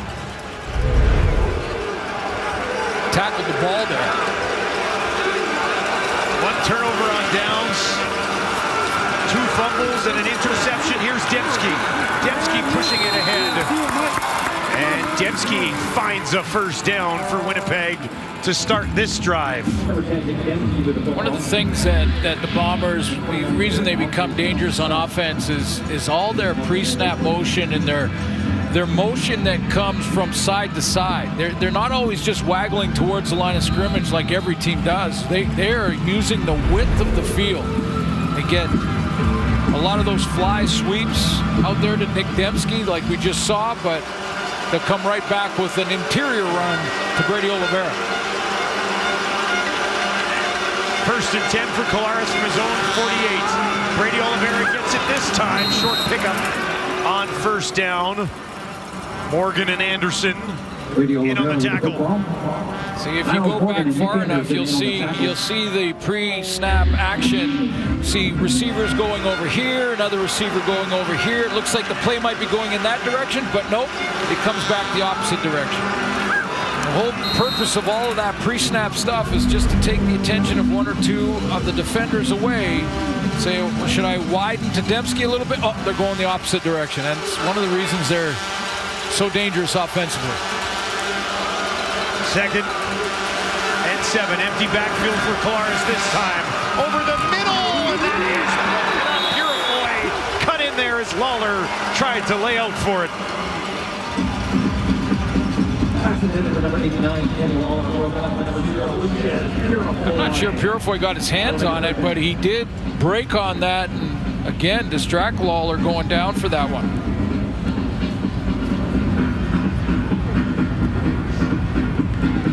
tackled the ball there. One turnover on downs, 2 fumbles and an interception. Here's Dembski. Dembski pushing it ahead. And Dembski finds a first down for Winnipeg to start this drive. One of the things that the Bombers, the reason they become dangerous on offense is all their pre-snap motion and their motion that comes from side to side. They're not always just waggling towards the line of scrimmage like every team does. They are using the width of the field. They get a lot of those fly sweeps out there to Nick Dembski like we just saw, but they'll come right back with an interior run to Brady Oliveira. 1st and 10 for Collaros from his own 48. Brady Oliveira gets it this time. Short pickup on first down. Morgan and Anderson in on the tackle. See, if you go back far enough, you'll see the pre-snap action. See receivers going over here, another receiver going over here. It looks like the play might be going in that direction, but nope, it comes back the opposite direction. The whole purpose of all of that pre-snap stuff is just to take the attention of 1 or 2 of the defenders away. Say, well, should I widen to Dembski a little bit? Oh, they're going the opposite direction. And it's one of the reasons they're so dangerous offensively. 2nd and 7. Empty backfield for Collaros this time. Over the middle, and that is Purifoy. Cut in there as Lawler tried to lay out for it. I'm not sure Purifoy got his hands on it, but he did break on that and again distract Lawler going down for that one.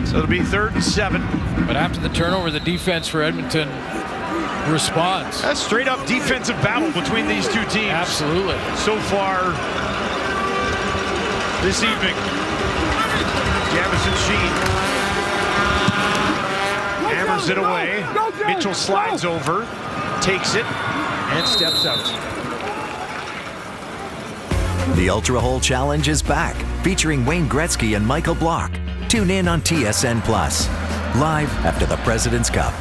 So it'll be 3rd and 7. But after the turnover, the defense for Edmonton responds. That's straight up defensive battle between these two teams. Absolutely. So far this evening. Jamison Sheen hammers it away. Mitchell slides over, takes it, and steps out. The Ultra Hole Challenge is back, featuring Wayne Gretzky and Michael Block. Tune in on TSN Plus, live after the President's Cup.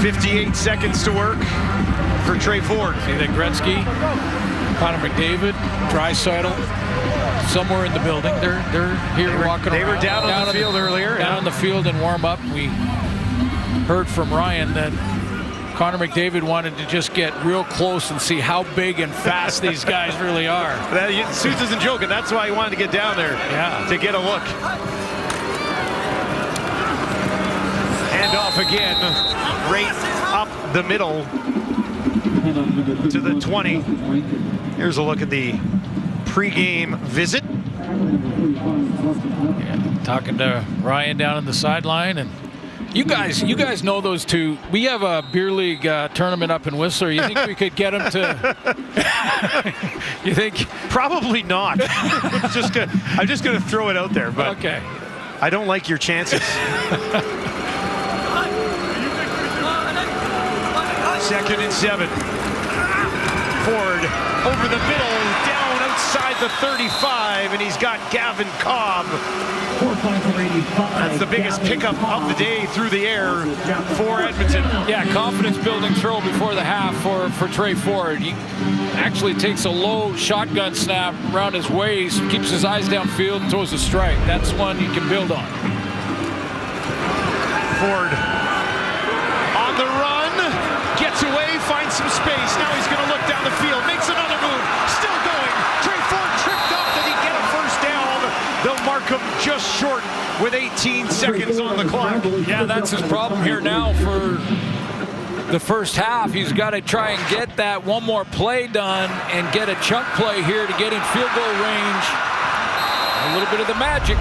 58 seconds to work for Trey Ford. See that Gretzky, Connor McDavid, Draisaitl, somewhere in the building. They're here walking around. They were down on the field earlier. Down on the field and warm up. We heard from Ryan that Connor McDavid wanted to just get real close and see how big and fast these guys really are. Suits isn't joking. That's why he wanted to get down there to get a look. Hand off again, right up the middle to the 20. Here's a look at the pregame visit. Yeah, talking to Ryan down on the sideline, and you guys know those two. We have a beer league tournament up in Whistler. You think we could get them to? You think? Probably not. I'm just gonna throw it out there, but okay. I don't like your chances. 2nd and 7. Ford over the middle, down outside the 35, and he's got Gavin Cobb. That's the biggest pickup of the day through the air for Edmonton. Yeah, confidence building throw before the half for Trey Ford. He actually takes a low shotgun snap around his waist, keeps his eyes downfield, and throws a strike. That's one you can build on. Ford on the run, gets away, finds some space. Now he's going to look down the field, makes another move, still going. Trey Ford tripped up. Did he get a first down? They'll mark him just short with 18 seconds on the clock. Yeah, that's his problem here now for the first half. He's got to try and get that one more play done and get a chunk play here to get in field goal range. A little bit of the magic.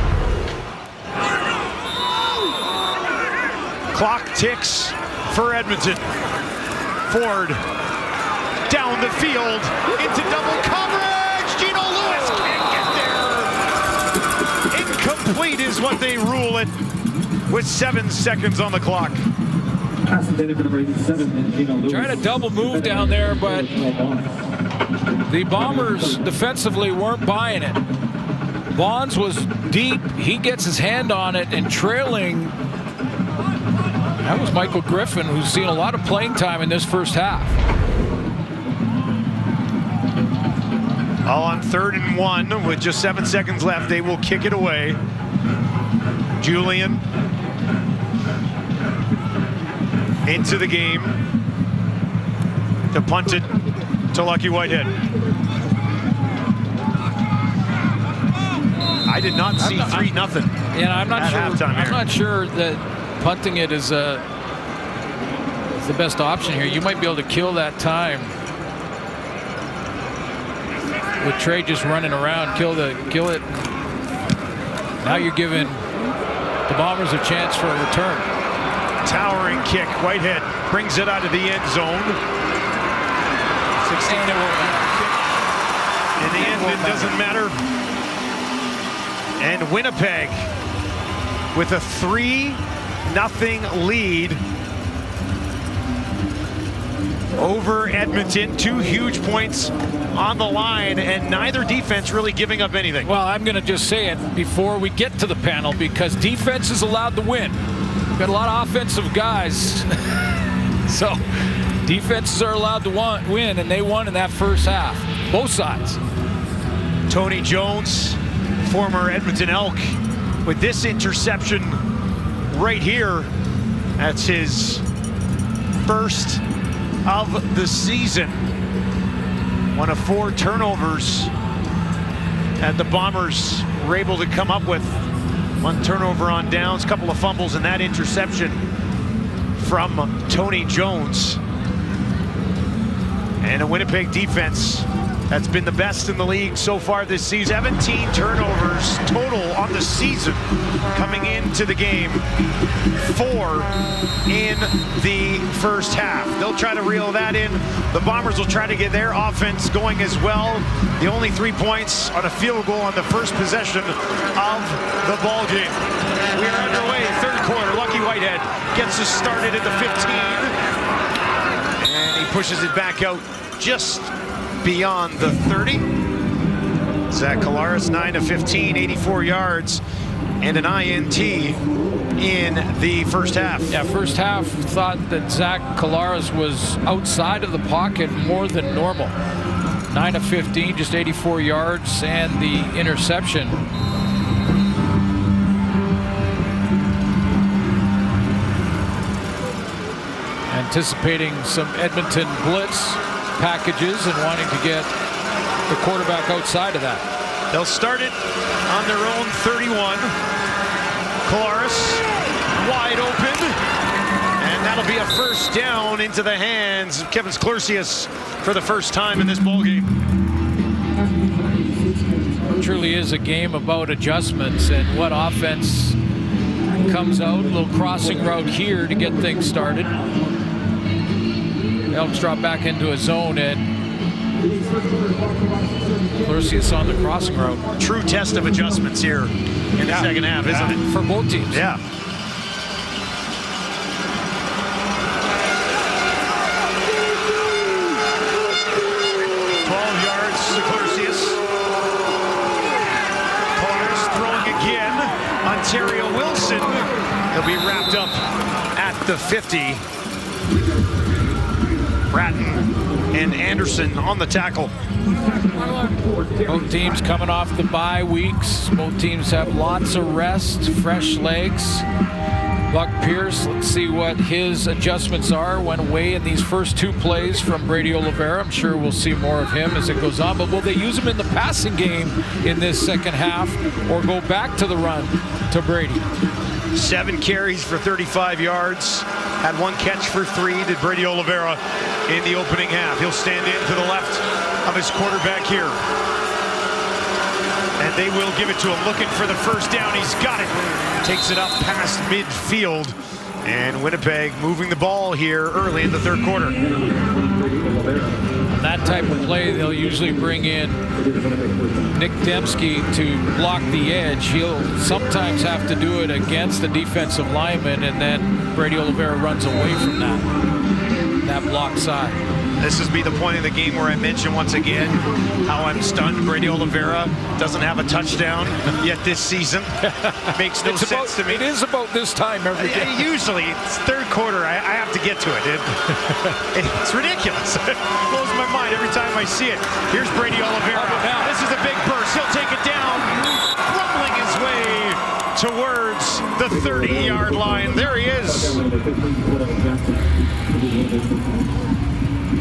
Clock ticks for Edmonton. Ford down the field into double coverage. Gino Lewis can't get there. Incomplete is what they rule it with 7 seconds on the clock. Trying to double move down there, but the Bombers defensively weren't buying it. Bonds was deep. He gets his hand on it and trailing. That was Michael Griffin, who's seen a lot of playing time in this first half. All on 3rd and 1 with just 7 seconds left. They will kick it away. Julian into the game to punt it to Lucky Whitehead. I did not see 3-0. Yeah, I'm not sure. Halftime I'm not sure that punting it is the best option here. You might be able to kill that time with Trey just running around. Kill it. Now you're giving the Bombers a chance for a return. Towering kick. Whitehead brings it out of the end zone. 16 in the end, it doesn't matter. And Winnipeg with a 3-0 lead over Edmonton. 2 huge points on the line, and neither defense really giving up anything. Well, I'm going to just say it before we get to the panel, because defense is allowed to win. We've got a lot of offensive guys. So defenses are allowed to win, and they won in that first half. Both sides. Tony Jones, former Edmonton Elk, with this interception right here. That's his first of the season. One of 4 turnovers that the Bombers were able to come up with. 1 turnover on downs, couple of fumbles, and that interception from Tony Jones. And a Winnipeg defense that's been the best in the league so far this season. 17 turnovers total on the season coming into the game. 4 in the first half. They'll try to reel that in. The Bombers will try to get their offense going as well. The only 3 points on a field goal on the first possession of the ball game. We are underway, 3rd quarter. Lucky Whitehead gets us started at the 15. And he pushes it back out just beyond the 30. Zach Collaros, 9 of 15, 84 yards, and an INT in the first half. Yeah, first half thought that Zach Collaros was outside of the pocket more than normal. 9 of 15, just 84 yards, and the interception. Anticipating some Edmonton blitz packages and wanting to get the quarterback outside of that. They'll start it on their own 31. Collaros wide open, and that'll be a first down into the hands of Kevin Sklercius for the first time in this ballgame. It truly is a game about adjustments and what offense comes out. A little crossing route here to get things started. Elks drop back into a zone, and Sklercius on the crossing route. True test of adjustments here in the second half, isn't it? For both teams. Yeah. Ontario Wilson. He'll be wrapped up at the 50. Bratton and Anderson on the tackle. Both teams coming off the bye weeks. Both teams have lots of rest, fresh legs. Buck Pierce, let's see what his adjustments are. Went away in these first 2 plays from Brady Oliveira. I'm sure we'll see more of him as it goes on. But will they use him in the passing game in this second half, or go back to the run to Brady? 7 carries for 35 yards. Had one catch for 3, did Brady Oliveira in the opening half. He'll stand in to the left of his quarterback here. And they will give it to him, looking for the first down. He's got it. Takes it up past midfield. And Winnipeg moving the ball here early in the third quarter. On that type of play, they'll usually bring in Nick Dembski to block the edge. He'll sometimes have to do it against the defensive lineman, and then Brady Oliveira runs away from that block side. This is be the point of the game where I mention once again how I'm stunned Brady Oliveira doesn't have a touchdown yet this season. Makes no sense to me. It is about this time every day. Usually, it's third quarter. I have to get to it. It's ridiculous. It blows my mind every time I see it. Here's Brady Oliveira. This is a big burst. He'll take it down, rumbling his way towards the 30-yard line. There he is.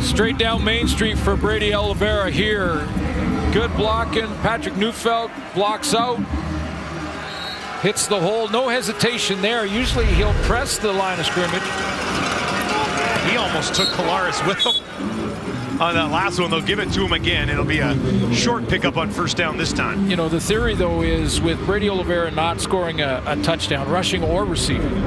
Straight down Main Street for Brady Oliveira here. Good blocking. Patrick Neufeld blocks out. Hits the hole. No hesitation there. Usually he'll press the line of scrimmage. He almost took Collaros with him on that last one. They'll give it to him again. It'll be a short pickup on first down this time. You know, the theory, though, is with Brady Oliveira not scoring a touchdown, rushing or receiving,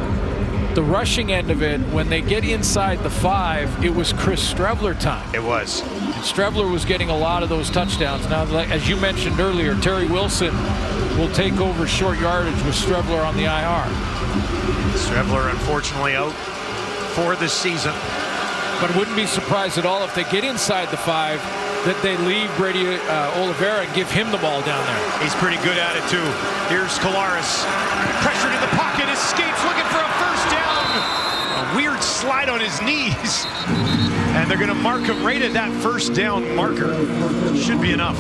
the rushing end of it, when they get inside the 5, it was Chris Streveler time. It was. And Streveler was getting a lot of those touchdowns. Now, as you mentioned earlier, Terry Wilson will take over short yardage with Streveler on the IR. Streveler, unfortunately, out for this season. But wouldn't be surprised at all if they get inside the 5 that they leave Brady Oliveira and give him the ball down there. He's pretty good at it, too. Here's Collaros. Pressured in the pocket, escapes, looking for a first down. A weird slide on his knees. And they're going to mark him right at that first down marker. Should be enough.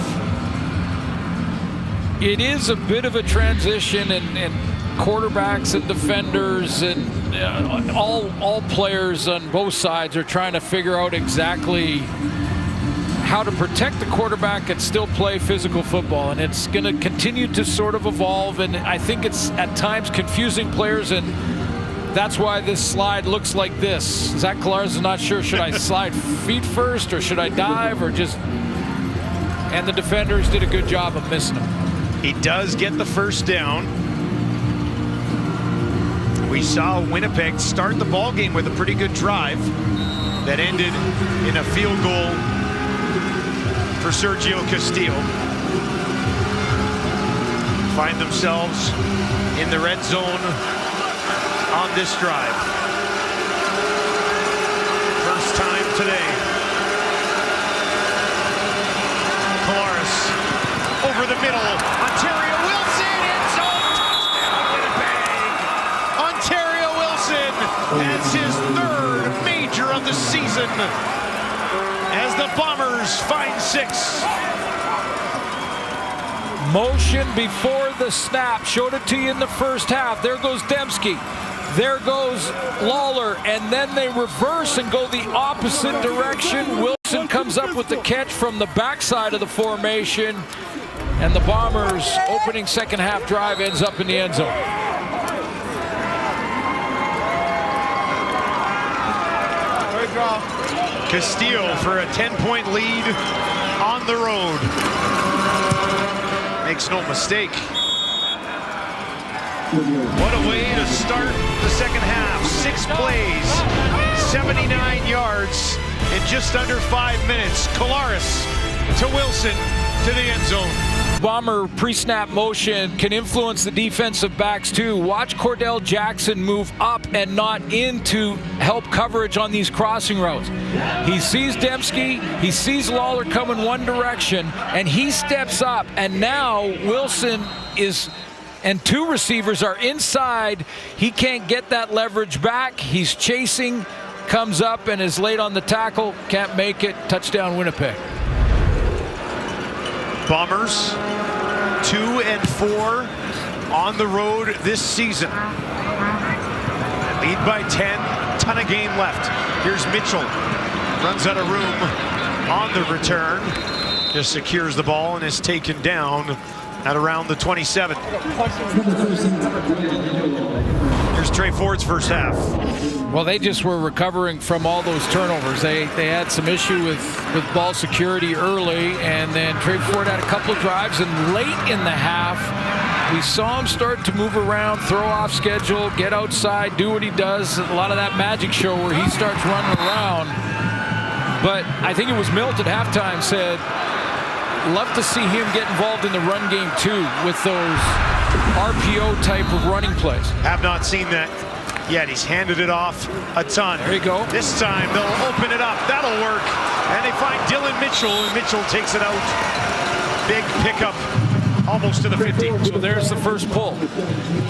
It is a bit of a transition, and quarterbacks and defenders and all players on both sides are trying to figure out exactly how to protect the quarterback and still play physical football, and it's going to continue to sort of evolve, and I think it's at times confusing players, and that's why this slide looks like this. Zach Collaros is not sure, should I slide feet first or should I dive or just, and the defenders did a good job of missing him. He does get the first down. We saw Winnipeg start the ball game with a pretty good drive that ended in a field goal for Sergio Castillo. Find themselves in the red zone on this drive. First time today. Collaros over the middle. Ontario Wilson, end zone, touchdown Winnipeg. Ontario Wilson has his third major of the season as the Bombers find 6. Motion before the snap. Showed it to you in the first half. There goes Dembski. There goes Lawler. And then they reverse and go the opposite direction. Wilson comes up with the catch from the backside of the formation. And the Bombers' opening second half drive ends up in the end zone. Castillo for a 10-point lead on the road. Makes no mistake. What a way to start the second half. 6 plays, 79 yards in just under 5 minutes. Collaros to Wilson to the end zone. Bomber pre-snap motion can influence the defensive backs too. Watch Cordell Jackson move up and not in to help coverage on these crossing routes. He sees Dembski, he sees Lawler coming one direction, and he steps up, and now Wilson is, and 2 receivers are inside. He can't get that leverage back. He's chasing, comes up and is late on the tackle, can't make it. Touchdown Winnipeg. Bombers 2-4 on the road this season. Lead by 10, ton of game left. Here's Mitchell, runs out of room on the return. Just secures the ball and is taken down at around the 27. Here's Trey Ford's first half. Well, they just were recovering from all those turnovers. They had some issue with ball security early, and then Trey Ford had a couple of drives, and late in the half, we saw him start to move around, throw off schedule, get outside, do what he does. A lot of that magic show where he starts running around. But I think it was Milt at halftime said, love to see him get involved in the run game too with those RPO type of running plays. Have not seen that yet. He's handed it off a ton. There you go. This time they'll open it up. That'll work. And they find Dylan Mitchell, and Mitchell takes it out. Big pickup. Almost to the 50. So there's the first pull.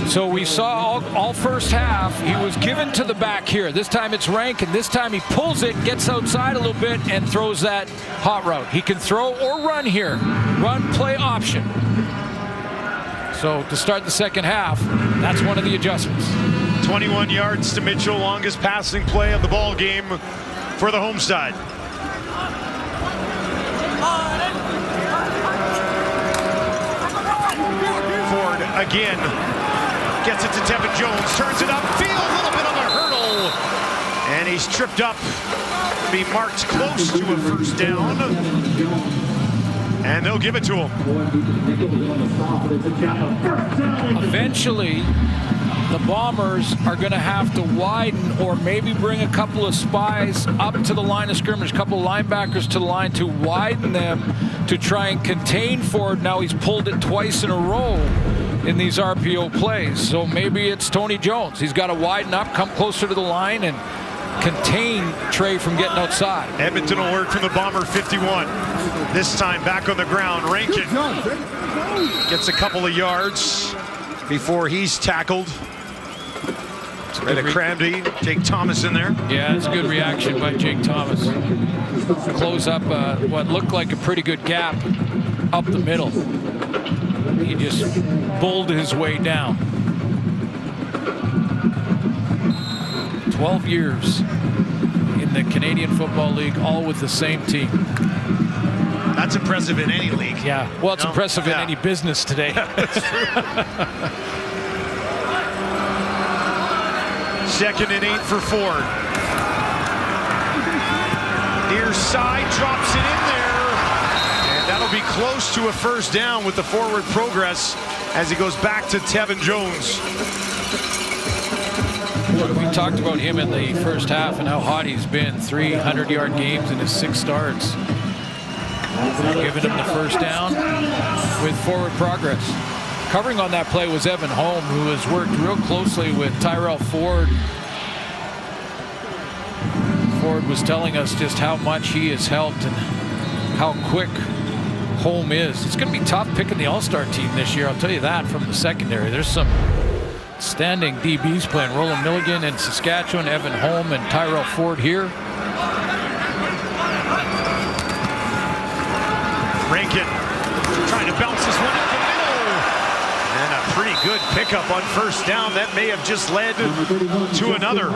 So we saw all first half, he was given to the back here. This time it's Rankin. This time he pulls it, gets outside a little bit, and throws that hot route. He can throw or run here. Run, play option. So to start the second half, that's one of the adjustments. 21 yards to Mitchell, longest passing play of the ball game for the home side. Ford again gets it to Tevin Jones, turns it upfield, a little bit of a hurdle, and he's tripped up. Be marked close to a first down, and they'll give it to him. Eventually, the Bombers are going to have to widen or maybe bring a couple of spies up to the line of scrimmage, a couple of linebackers to the line to widen them to try and contain Ford. Now he's pulled it twice in a row in these RPO plays. So maybe it's Tony Jones. He's got to widen up, come closer to the line, and contain Trey from getting outside. Edmonton will work from the Bomber 51. This time back on the ground. Rankin gets a couple of yards before he's tackled. Right at Cramdy, Jake Thomas in there. Yeah, it's a good reaction by Jake Thomas. Close up what looked like a pretty good gap up the middle. He just bulled his way down. 12 years in the Canadian Football League, all with the same team. That's impressive in any league. Yeah, well, it's impressive in any business today. That's true. 2nd and 8 for Ford. Near side, drops it in there. And that'll be close to a first down with the forward progress as he goes back to Tevin Jones. We talked about him in the first half and how hot he's been. 300-yard games in his 6 starts. Giving him the first down with forward progress. Covering on that play was Evan Holm, who has worked real closely with Tyrell Ford. Ford was telling us just how much he has helped and how quick Holm is. It's going to be tough picking the All-Star team this year, I'll tell you that, from the secondary. There's some standing DBs playing. Roland Milligan in Saskatchewan, Evan Holm, and Tyrell Ford here. Rankin trying to bounce this one up the middle. And a pretty good pickup on first down. That may have just led to another.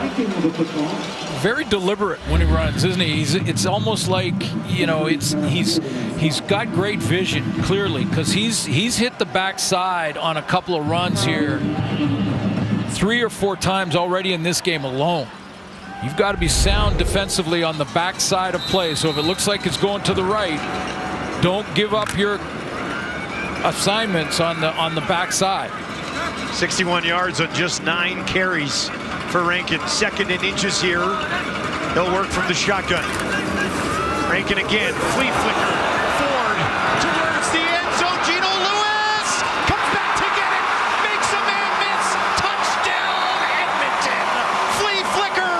Very deliberate when he runs, isn't he? It's almost like, you know, he's got great vision, clearly, because he's hit the backside on a couple of runs here 3 or 4 times already in this game alone. You've got to be sound defensively on the backside of play. So if it looks like it's going to the right, don't give up your assignments on the backside. 61 yards on just 9 carries for Rankin. 2nd and inches here. They'll work from the shotgun. Rankin again. Flea flicker. Ford towards the end zone. Gino Lewis comes back to get it. Makes a man miss. Touchdown, Edmonton. Flea flicker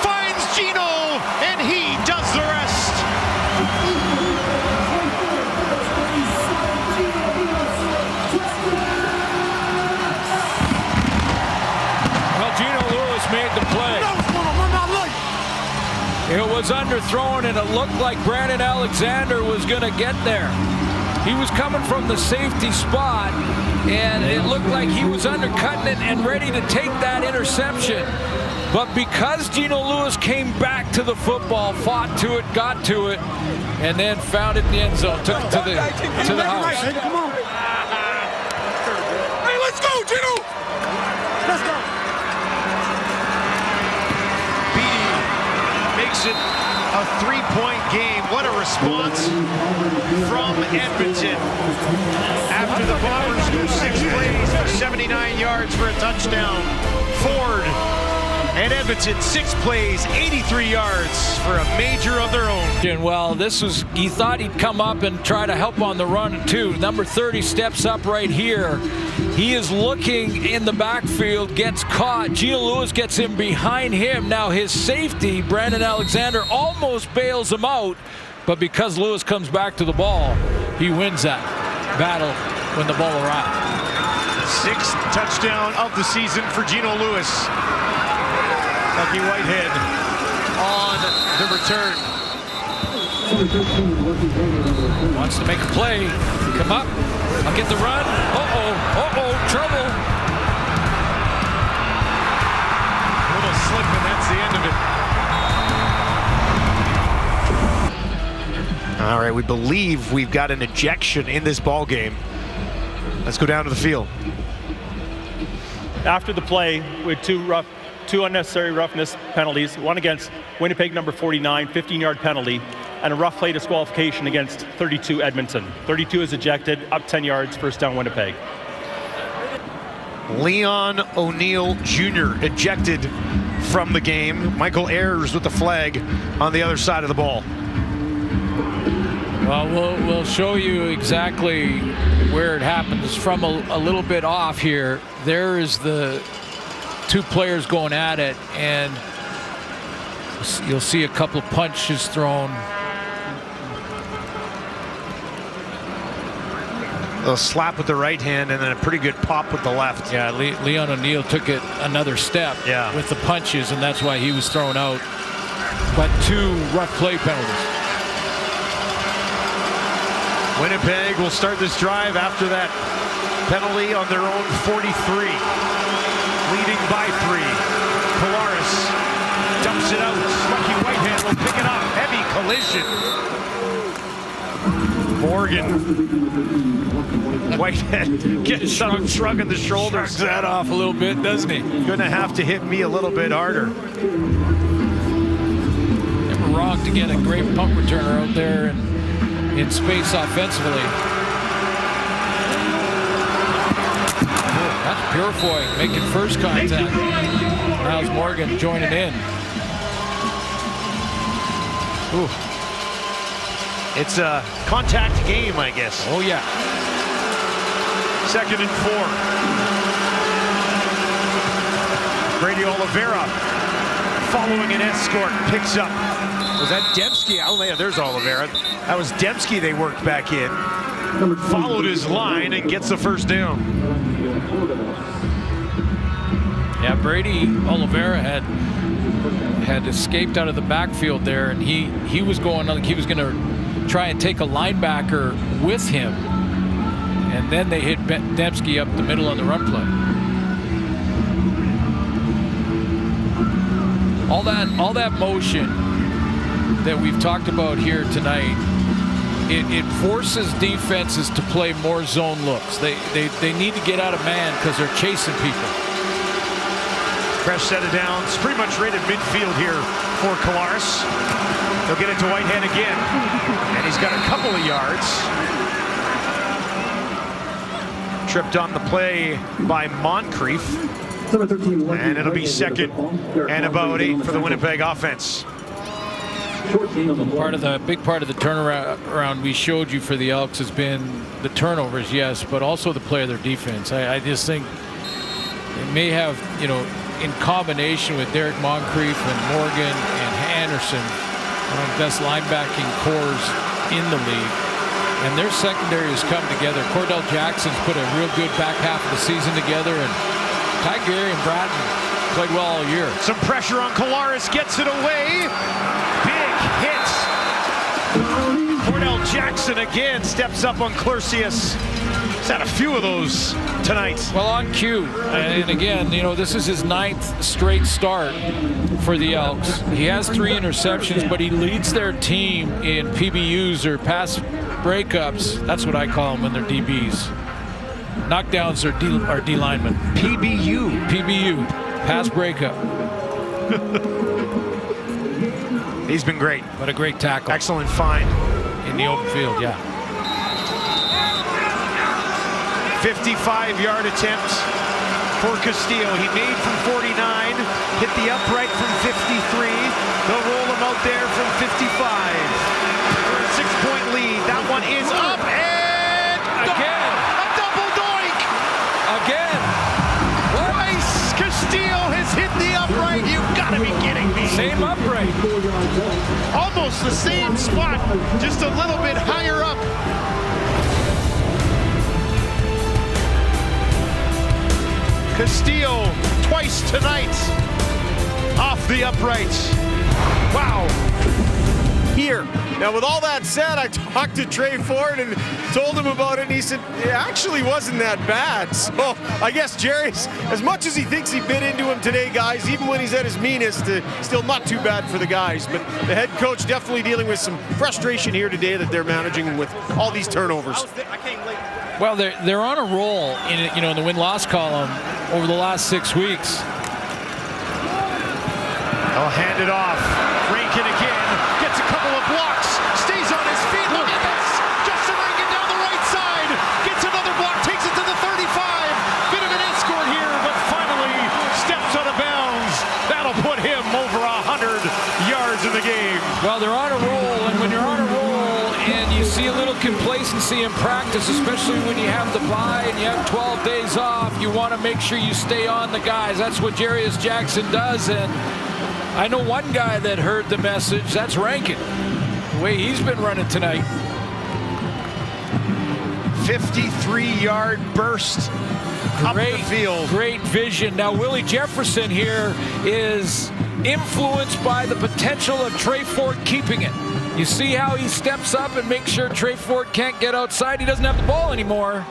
finds Gino, and he does the rest. Made the play. It was underthrown, and it looked like Brandon Alexander was going to get there. He was coming from the safety spot, and it looked like he was undercutting it and ready to take that interception. But because Gino Lewis came back to the football, fought to it, got to it, and then found it in the end zone, took it to the house. Hey, let's go, Gino! Let's go. makes it a 3-point game. What a response from Edmonton. After the Bombers go 6 plays for 79 yards for a touchdown, Ford and Edmonton 6 plays, 83 yards for a major of their own. Well, this was, he thought he'd come up and try to help on the run too. Number 30 steps up right here. He is looking in the backfield, gets caught. Gino Lewis gets him behind him. Now his safety, Brandon Alexander, almost bails him out, but because Lewis comes back to the ball, he wins that battle when the ball arrives. 6th touchdown of the season for Gino Lewis. Lucky Whitehead on the return. Wants to make a play. Come up. I'll get the run. Uh-oh. Trouble. Little slip, and that's the end of it. All right, we believe we've got an ejection in this ball game. Let's go down to the field. After the play, with two unnecessary roughness penalties, one against Winnipeg number 49, 15-yard penalty, and a rough play disqualification against 32 Edmonton. 32 is ejected, up 10 yards, first down Winnipeg. Leon O'Neill Jr. ejected from the game. Michael Ayers with the flag on the other side of the ball. Well, we'll show you exactly where it happens. From a little bit off here, there is the 2 players going at it, and you'll see a couple of punches thrown. A slap with the right hand and then a pretty good pop with the left. Yeah, Leon O'Neill took it another step with the punches, and that's why he was thrown out. But 2 rough play penalties. Winnipeg will start this drive after that penalty on their own 43. Leading by 3. Polaris dumps it out. Lucky Whitehead will pick it up. Heavy collision. Morgan. Whitehead gets some shrug in the shoulders. Shrugs that off a little bit, doesn't he? Gonna have to hit me a little bit harder. Never wrong to get a great punt returner out there and in space offensively. That's Purefoy making first contact. Miles Morgan joining in. Ooh. It's a contact game, I guess. Oh, yeah. 2nd and 4. Brady Oliveira following an escort picks up. Was that Dembski? Oh, yeah, there's Oliveira. That was Dembski they worked back in. Followed his line and gets the first down. Yeah, Brady Oliveira had escaped out of the backfield there, and he was going like he was going to try and take a linebacker with him, and then they hit Dembski up the middle on the run play. All that motion that we've talked about here tonight, it forces defenses to play more zone looks. They need to get out of man because they're chasing people. Fresh set of downs, pretty much right at midfield here for Collaros. He'll get it to Whitehead again, and he's got a couple of yards. Tripped on the play by Moncrief, and it'll be 2nd and about 8 for the Winnipeg offense. Big part of the turnaround we showed you for the Elks has been the turnovers, yes, but also the play of their defense. I just think they may have, in combination with Derek Moncrief and Morgan and Anderson, one of the best linebacking cores in the league. And their secondary has come together. Cordell Jackson's put a real good back half of the season together, and Ty Gary and Bratton played well all year. Some pressure on Collaros, gets it away. Big hit. Cordell Jackson again steps up on Clercius. He's had a few of those tonight. Well, on cue. And again, this is his 9th straight start for the Elks. He has 3 interceptions, but he leads their team in PBUs, or pass breakups. That's what I call them when they're DBs. Knockdowns are D linemen. PBU. Pass breakup. He's been great. But a great tackle. Excellent find. In the open field, yeah. 55-yard attempt for Castillo. He made from 49, hit the upright from 53. They'll roll him out there from 55. For a 6-point lead. That one is up and again. A double doink. Again. Bryce Castillo has hit the upright. You've got to be kidding me. Same upright. Almost the same spot, just a little bit higher up. Castillo twice tonight off the uprights. Wow. Here. Now, with all that said, I talked to Trey Ford and told him about it, and he said it actually wasn't that bad. So I guess Jerry's, as much as he thinks he bit into him today, guys, even when he's at his meanest, still not too bad for the guys. But the head coach definitely dealing with some frustration here today that they're managing with all these turnovers. Well, they're on a roll in the win-loss column over the last 6 weeks. I'll hand it off. Rankin again gets a couple of blocks, stays on his feet. Look at this! Justin Rankin down the right side, gets another block, takes it to the 35. Bit of an escort here, but finally steps out of bounds. That'll put him over 100 yards in the game. Well, they're on a roll, and when you're on a roll and you see a little complacency in practice, especially when you have the bye and you have 12 days off, you want to make sure you stay on the guys. That's what Jarius Jackson does, and I know one guy that heard the message. That's Rankin. The way he's been running tonight. 53-yard burst up the field. Great vision. Now, Willie Jefferson here is influenced by the potential of Trey Ford keeping it. You see how he steps up and makes sure Trey Ford can't get outside. He doesn't have the ball anymore.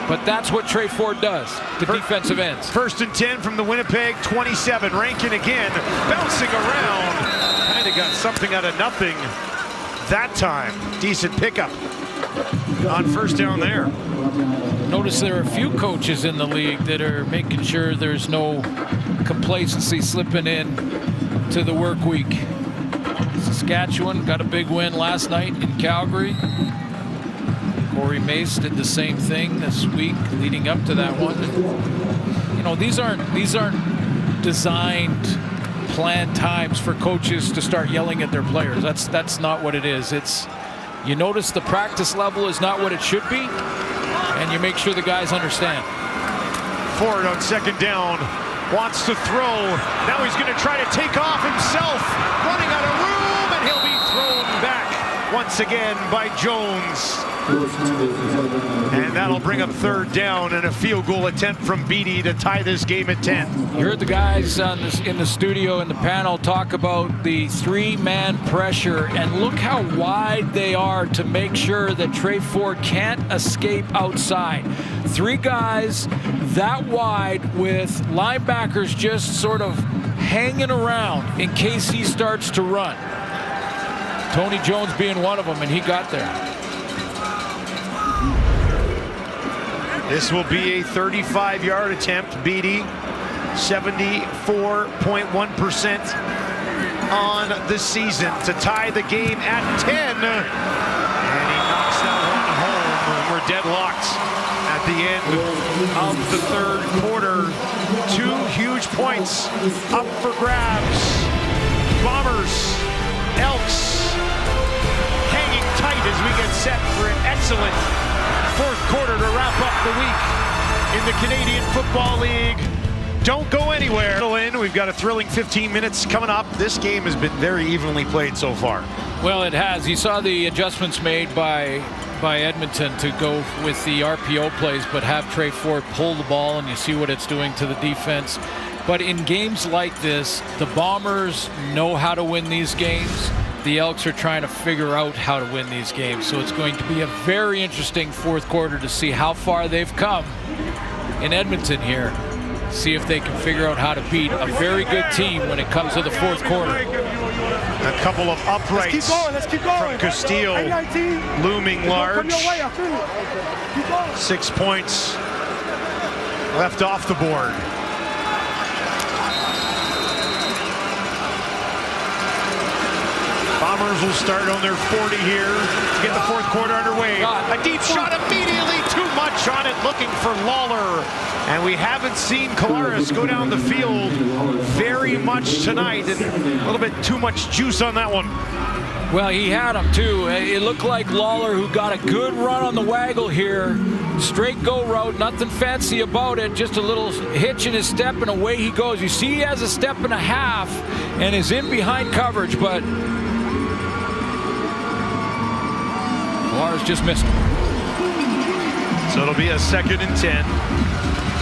But that's what Trey Ford does to defensive ends. 1st and 10 from the Winnipeg 27. Rankin again, bouncing around. Kind of got something out of nothing that time. Decent pickup on 1st down there. Notice there are a few coaches in the league that are making sure there's no complacency slipping in to the work week. Saskatchewan got a big win last night in Calgary. Corey Mace did the same thing this week leading up to that one. You know, these aren't designed, planned times for coaches to start yelling at their players. That's not what it is. It's, you notice the practice level is not what it should be, and you make sure the guys understand. Ford on 2nd down, wants to throw. Now he's going to try to take off himself, running out of room, and he'll be thrown back once again by Jones. And that'll bring up 3rd down and a field goal attempt from Beatty to tie this game at 10. You heard the guys in the studio and the panel talk about the 3-man pressure, and look how wide they are to make sure that Trey Ford can't escape outside. 3 guys that wide with linebackers just sort of hanging around in case he starts to run. Tony Jones being one of them, and he got there. This will be a 35-yard attempt. Beatty, 74.1% on the season to tie the game at 10. And he knocks that one home. And we're deadlocked at the end of the 3rd quarter. 2 huge points up for grabs. Bombers, Elks, hanging tight as we get set for an excellent 4th quarter to wrap up the week in the Canadian Football League. Don't go anywhere. We've got a thrilling 15 minutes coming up. This game has been very evenly played so far. Well, it has. You saw the adjustments made by Edmonton to go with the RPO plays, but have Trey Ford pull the ball, and you see what it's doing to the defense. But in games like this, the Bombers know how to win these games. The Elks are trying to figure out how to win these games. So it's going to be a very interesting 4th quarter to see how far they've come in Edmonton here. See if they can figure out how to beat a very good team when it comes to the 4th quarter. A couple of uprights from Castillo looming large. 6 points left off the board. Bombers will start on their 40 here to get the fourth quarter underway. A deep shot immediately, too much on it, looking for Lawler. And we haven't seen Collaros go down the field very much tonight. And a little bit too much juice on that one. Well, he had him too. It looked like Lawler, who got a good run on the waggle here. Straight go route, nothing fancy about it. Just a little hitch in his step and away he goes. You see he has a step and a half and is in behind coverage, but Collaros just missed him. So it'll be a 2nd and 10.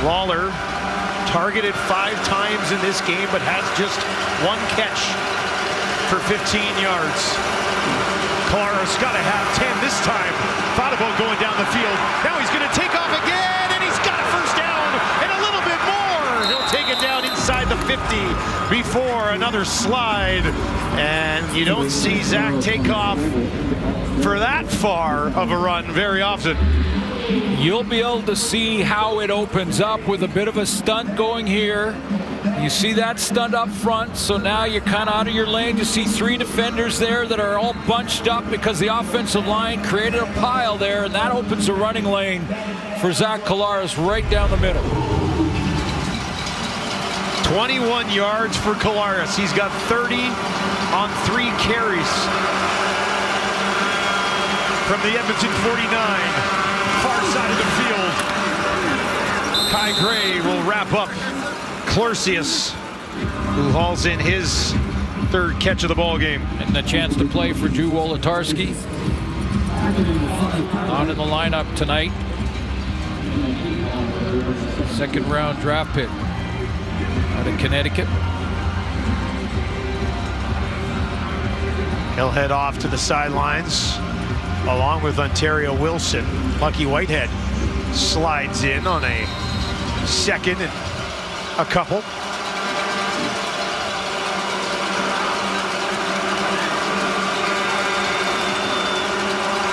Lawler targeted 5 times in this game, but has just 1 catch for 15 yards. Collaros got to have 10 this time. Thought about going down the field. Now he's going to take off again, and he's got a first down and a little bit more. He'll take it down inside the 50 before another slide. And you don't see Zach take off for that far of a run very often. You'll be able to see how it opens up with a bit of a stunt going here. You see that stunt up front, so now you're kind of out of your lane. You see 3 defenders there that are all bunched up because the offensive line created a pile there, and that opens a running lane for Zach Collaros right down the middle. 21 yards for Collaros. He's got 30 on 3 carries from the Edmonton 49. Far side of the field. Kai Gray will wrap up Clorsius, who hauls in his 3rd catch of the ball game. And a chance to play for Drew Wolotarski. Not in the lineup tonight. 2nd round draft pick out of Connecticut. He'll head off to the sidelines along with Ontario Wilson. Lucky Whitehead slides in on a 2nd and a couple.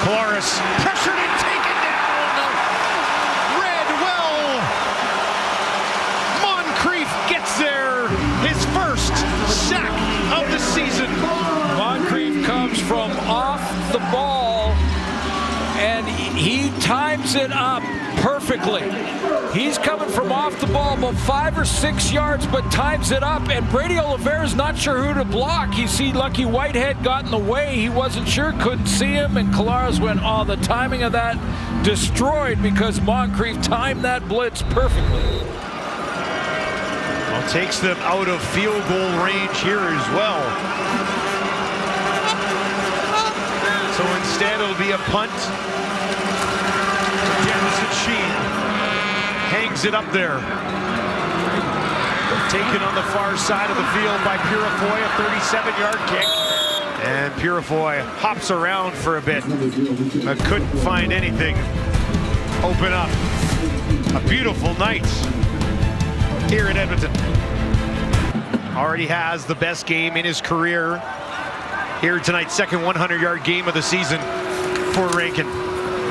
Collaros pressured and taken down. Read well. Moncrief gets there. His first sack of the season. Moncrief comes from off the ball and he times it up perfectly. He's coming from off the ball about 5 or 6 yards, but times it up, and Brady Oliveira's not sure who to block. You see Lucky Whitehead got in the way. He wasn't sure, couldn't see him, and Collaros went, oh, the timing of that destroyed because Moncrief timed that blitz perfectly. Well, takes them out of field goal range here as well. So instead it'll be a punt. Jamison Sheen hangs it up there. Taken on the far side of the field by Purifoy, a 37-yard kick. And Purifoy hops around for a bit, but couldn't find anything open up. A beautiful night here in Edmonton. Already has the best game in his career here tonight. 2nd 100-yard game of the season for Rankin.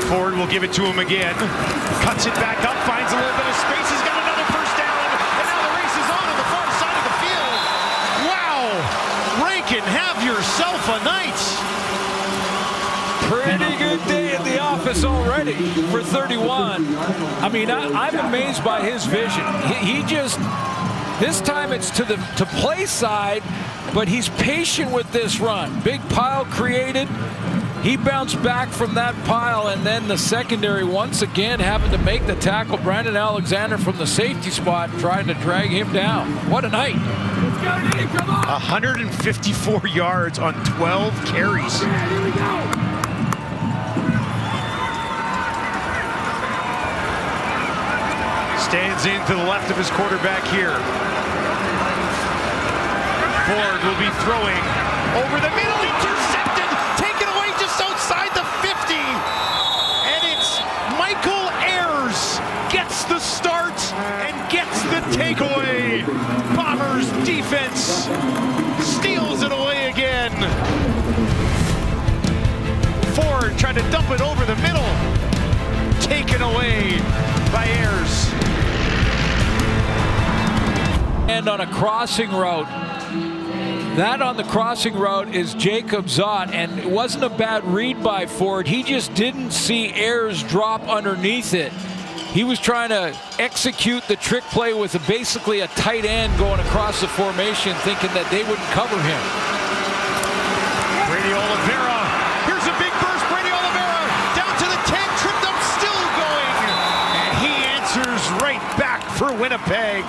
Ford will give it to him again. Cuts it back up, finds a little bit of space. He's got another first down, and now the race is on the far side of the field. Wow! Rankin, have yourself a night. Pretty good day at the office already for 31. I mean, I'm amazed by his vision. He just, this time it's to play side, but he's patient with this run. Big pile created. He bounced back from that pile, and then the secondary once again having to make the tackle. Brandon Alexander from the safety spot trying to drag him down. What a night. 154 yards on 12 carries. Stands in to the left of his quarterback here. Ford will be throwing over the middle, intercepted, taken away just outside the 50. And it's Michael Ayers gets the start and gets the takeaway. Bombers defense steals it away again. Ford trying to dump it over the middle. Taken away by Ayers. And on a crossing route, That on the crossing route is Jacob Zott, and it wasn't a bad read by Ford. He just didn't see Ayers drop underneath it. He was trying to execute the trick play with basically a tight end going across the formation, thinking that they wouldn't cover him. Brady Oliveira. Here's a big burst. Brady Oliveira down to the 10, tripped up, still going. And he answers right back for Winnipeg.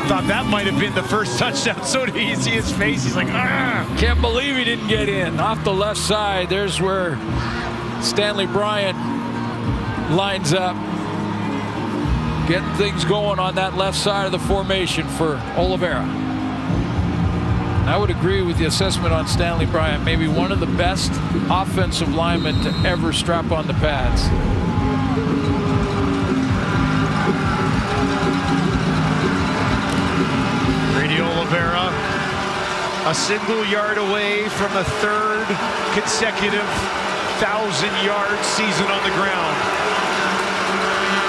Thought that might have been the first touchdown. So did he see his face? He's like, ah! Can't believe he didn't get in. Off the left side, there's where Stanley Bryant lines up. Getting things going on that left side of the formation for Oliveira. I would agree with the assessment on Stanley Bryant. Maybe one of the best offensive linemen to ever strap on the pads. Oliveira, a single yard away from a third consecutive 1,000-yard season on the ground.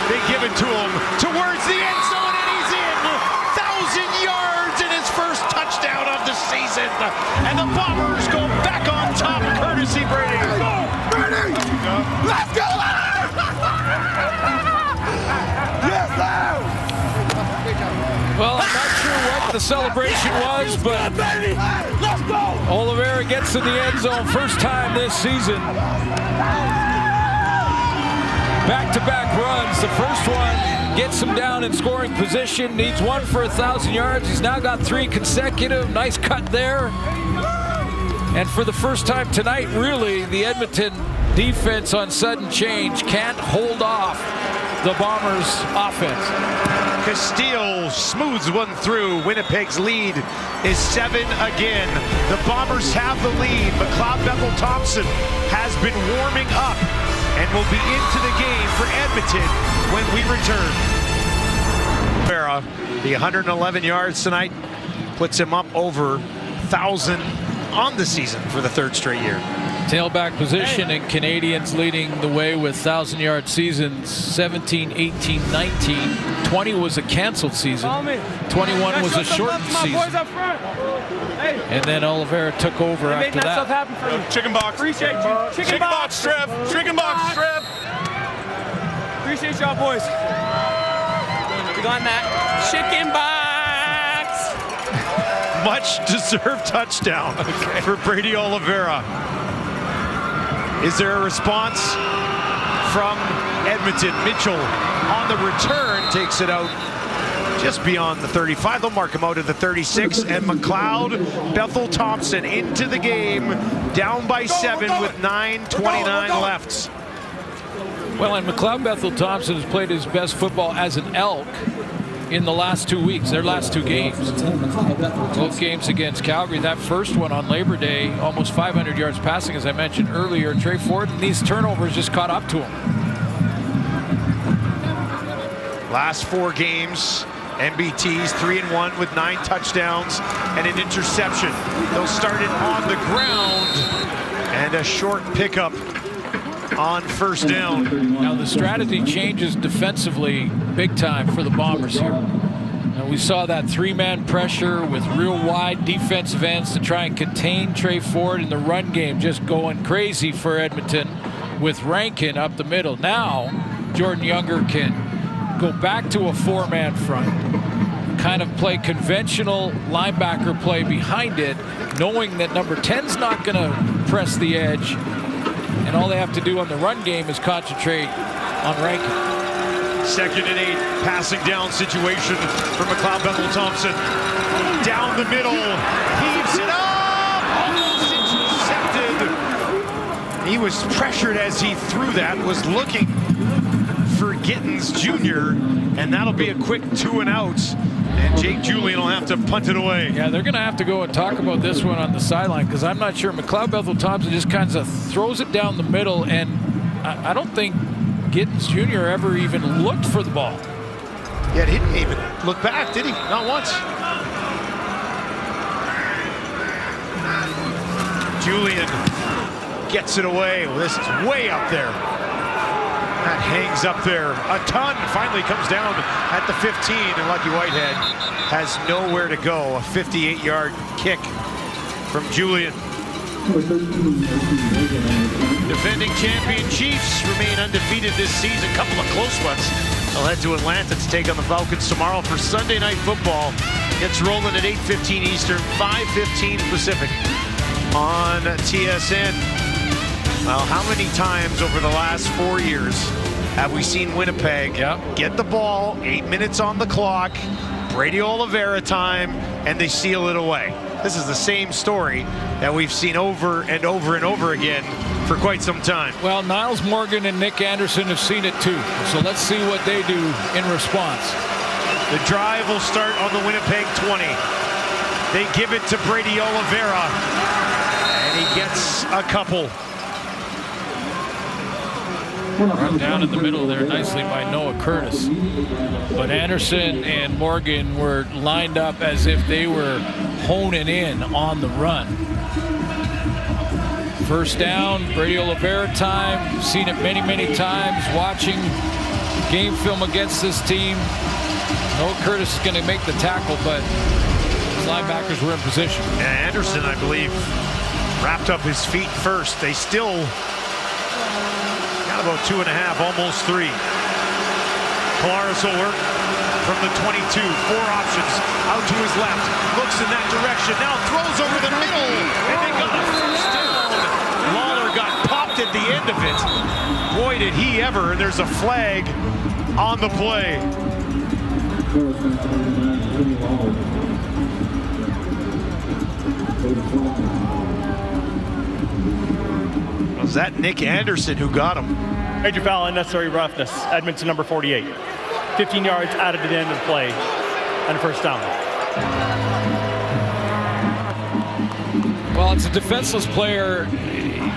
They give it to him towards the end zone, and he's in. 1,000 yards in his first touchdown of the season. And the Bombers go back on top, courtesy Brady. Let's go, Brady! Let's go! Yes, sir! Well, I'm not sure what the celebration was, but Oliveira gets in the end zone first time this season. Back-to-back runs. The first one gets him down in scoring position, needs one for 1,000 yards. He's now got 3 consecutive. Nice cut there. And for the first time tonight, really, the Edmonton defense on sudden change can't hold off the Bombers' offense. Castillo smooths one through. Winnipeg's lead is 7 again. The Bombers have the lead. McLeod Bethel-Thompson has been warming up and will be into the game for Edmonton when we return. The 111 yards tonight puts him up over 1,000 on the season for the 3rd straight year. Tailback position, and Canadians leading the way with 1,000-yard seasons. 17, 18, 19. 20 was a canceled season. 21 was a shortened season. And then Oliveira took over after that. Chicken box. Appreciate you. Chicken box strip. Chicken box strip. Appreciate y'all, boys. We got that chicken box. Much deserved touchdown for Brady Oliveira. Is there a response from Edmonton? Mitchell on the return takes it out just beyond the 35. They'll mark him out at the 36. And McLeod Bethel-Thompson into the game, down by 7 with 9:29 left. Well, and McLeod Bethel-Thompson has played his best football as an Elk in the last 2 weeks, their last 2 games. Both games against Calgary. That first one on Labor Day, almost 500 yards passing, as I mentioned earlier. Trey Ford, and these turnovers just caught up to him. Last 4 games, MBT's 3-1 with 9 touchdowns and an interception. They'll start it on the ground and a short pickup on first down. Now the strategy changes defensively big time for the Bombers here. Now we saw that 3-man pressure with real wide defensive ends to try and contain Trey Ford in the run game, just going crazy for Edmonton with Rankin up the middle. Now Jordan Younger can go back to a 4-man front, kind of play conventional linebacker play behind it, knowing that number 10's not going to press the edge. And all they have to do on the run game is concentrate on Rankin. 2nd and 8, passing down situation for McLeod Bethel-Thompson. Down the middle, heaves it up, almost intercepted. He was pressured as he threw that, was looking for Gittins Jr., and that'll be a quick 2 and out. And Jake Julian will have to punt it away. Yeah, they're going to have to go and talk about this one on the sideline, because I'm not sure. McLeod Bethel-Thompson just kind of throws it down the middle, and I don't think Gittins Jr. ever even looked for the ball. Yeah, he didn't even look back, did he? Not once. Julian gets it away. Well, this is way up there. That hangs up there a ton. Finally comes down at the 15, and Lucky Whitehead has nowhere to go. A 58-yard kick from Julian. Defending champion Chiefs remain undefeated this season. A couple of close ones. They'll head to Atlanta to take on the Falcons tomorrow for Sunday Night Football. It's rolling at 8:15 Eastern, 5:15 Pacific on TSN. Well, how many times over the last 4 years have we seen Winnipeg get the ball, 8 minutes on the clock, Brady Oliveira time, and they seal it away? This is the same story that we've seen over and over and over again for quite some time. Well, Niles Morgan and Nick Anderson have seen it too. So let's see what they do in response. The drive will start on the Winnipeg 20. They give it to Brady Oliveira, and he gets a couple. Run down in the middle there nicely by Noah Curtis. But Anderson and Morgan were lined up as if they were honing in on the run. First down, Brady Oliveira time. Seen it many, many times. Watching game film against this team. Noah Curtis is going to make the tackle, but his linebackers were in position. And Anderson, I believe, wrapped up his feet first. They still got about 2.5, almost 3. Polaris will work from the 22. 4 options out to his left. Looks in that direction. Now throws over the middle. And they got a first down. Lawler got popped at the end of it. Boy, did he ever. And there's a flag on the play. Was that Nick Anderson who got him? Major foul, unnecessary roughness. Edmonton number 48. 15 yards added to the end of the play and a first down. Well, it's a defenseless player,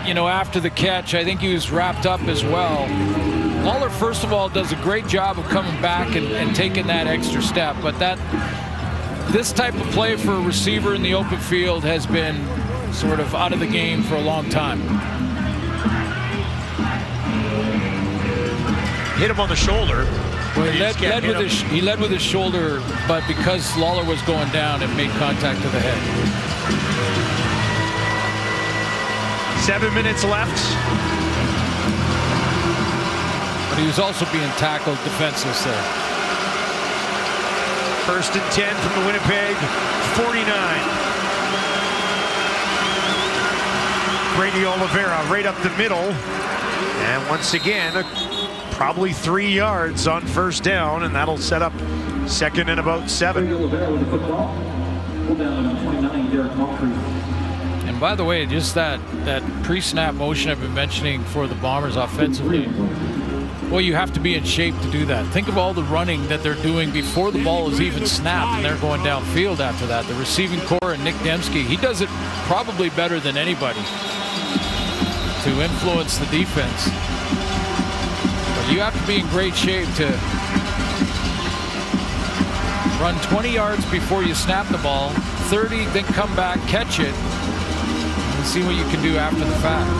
you know, after the catch. I think he was wrapped up as well. Lawler, first of all, does a great job of coming back and taking that extra step. But this type of play for a receiver in the open field has been sort of out of the game for a long time. Hit him on the shoulder. Well, he led with his shoulder, but because Lawler was going down, it made contact to the head. 7 minutes left. But he was also being tackled defenseless there. First and 10 from the Winnipeg 49. Brady Oliveira right up the middle. And once again, probably 3 yards on first down, and that'll set up second and about 7. And by the way, just that pre-snap motion I've been mentioning for the Bombers offensively, well, you have to be in shape to do that. Think of all the running that they're doing before the ball is even snapped, and they're going downfield after that. The receiving core and Nick Dembski, he does it probably better than anybody to influence the defense. But you have to be in great shape to run 20 yards before you snap the ball, 30, then come back, catch it, and see what you can do after the fact.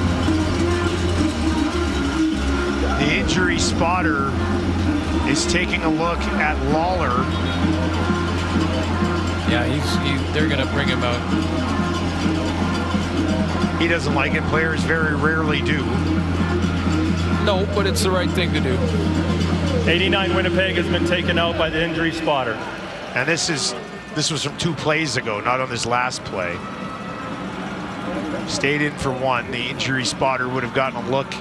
The injury spotter is taking a look at Lawler. Yeah, they're going to bring him out. He doesn't like it. Players very rarely do. No, but it's the right thing to do. 89 Winnipeg has been taken out by the injury spotter. And this was from 2 plays ago, not on this last play. Stayed in for 1. The injury spotter would have gotten a look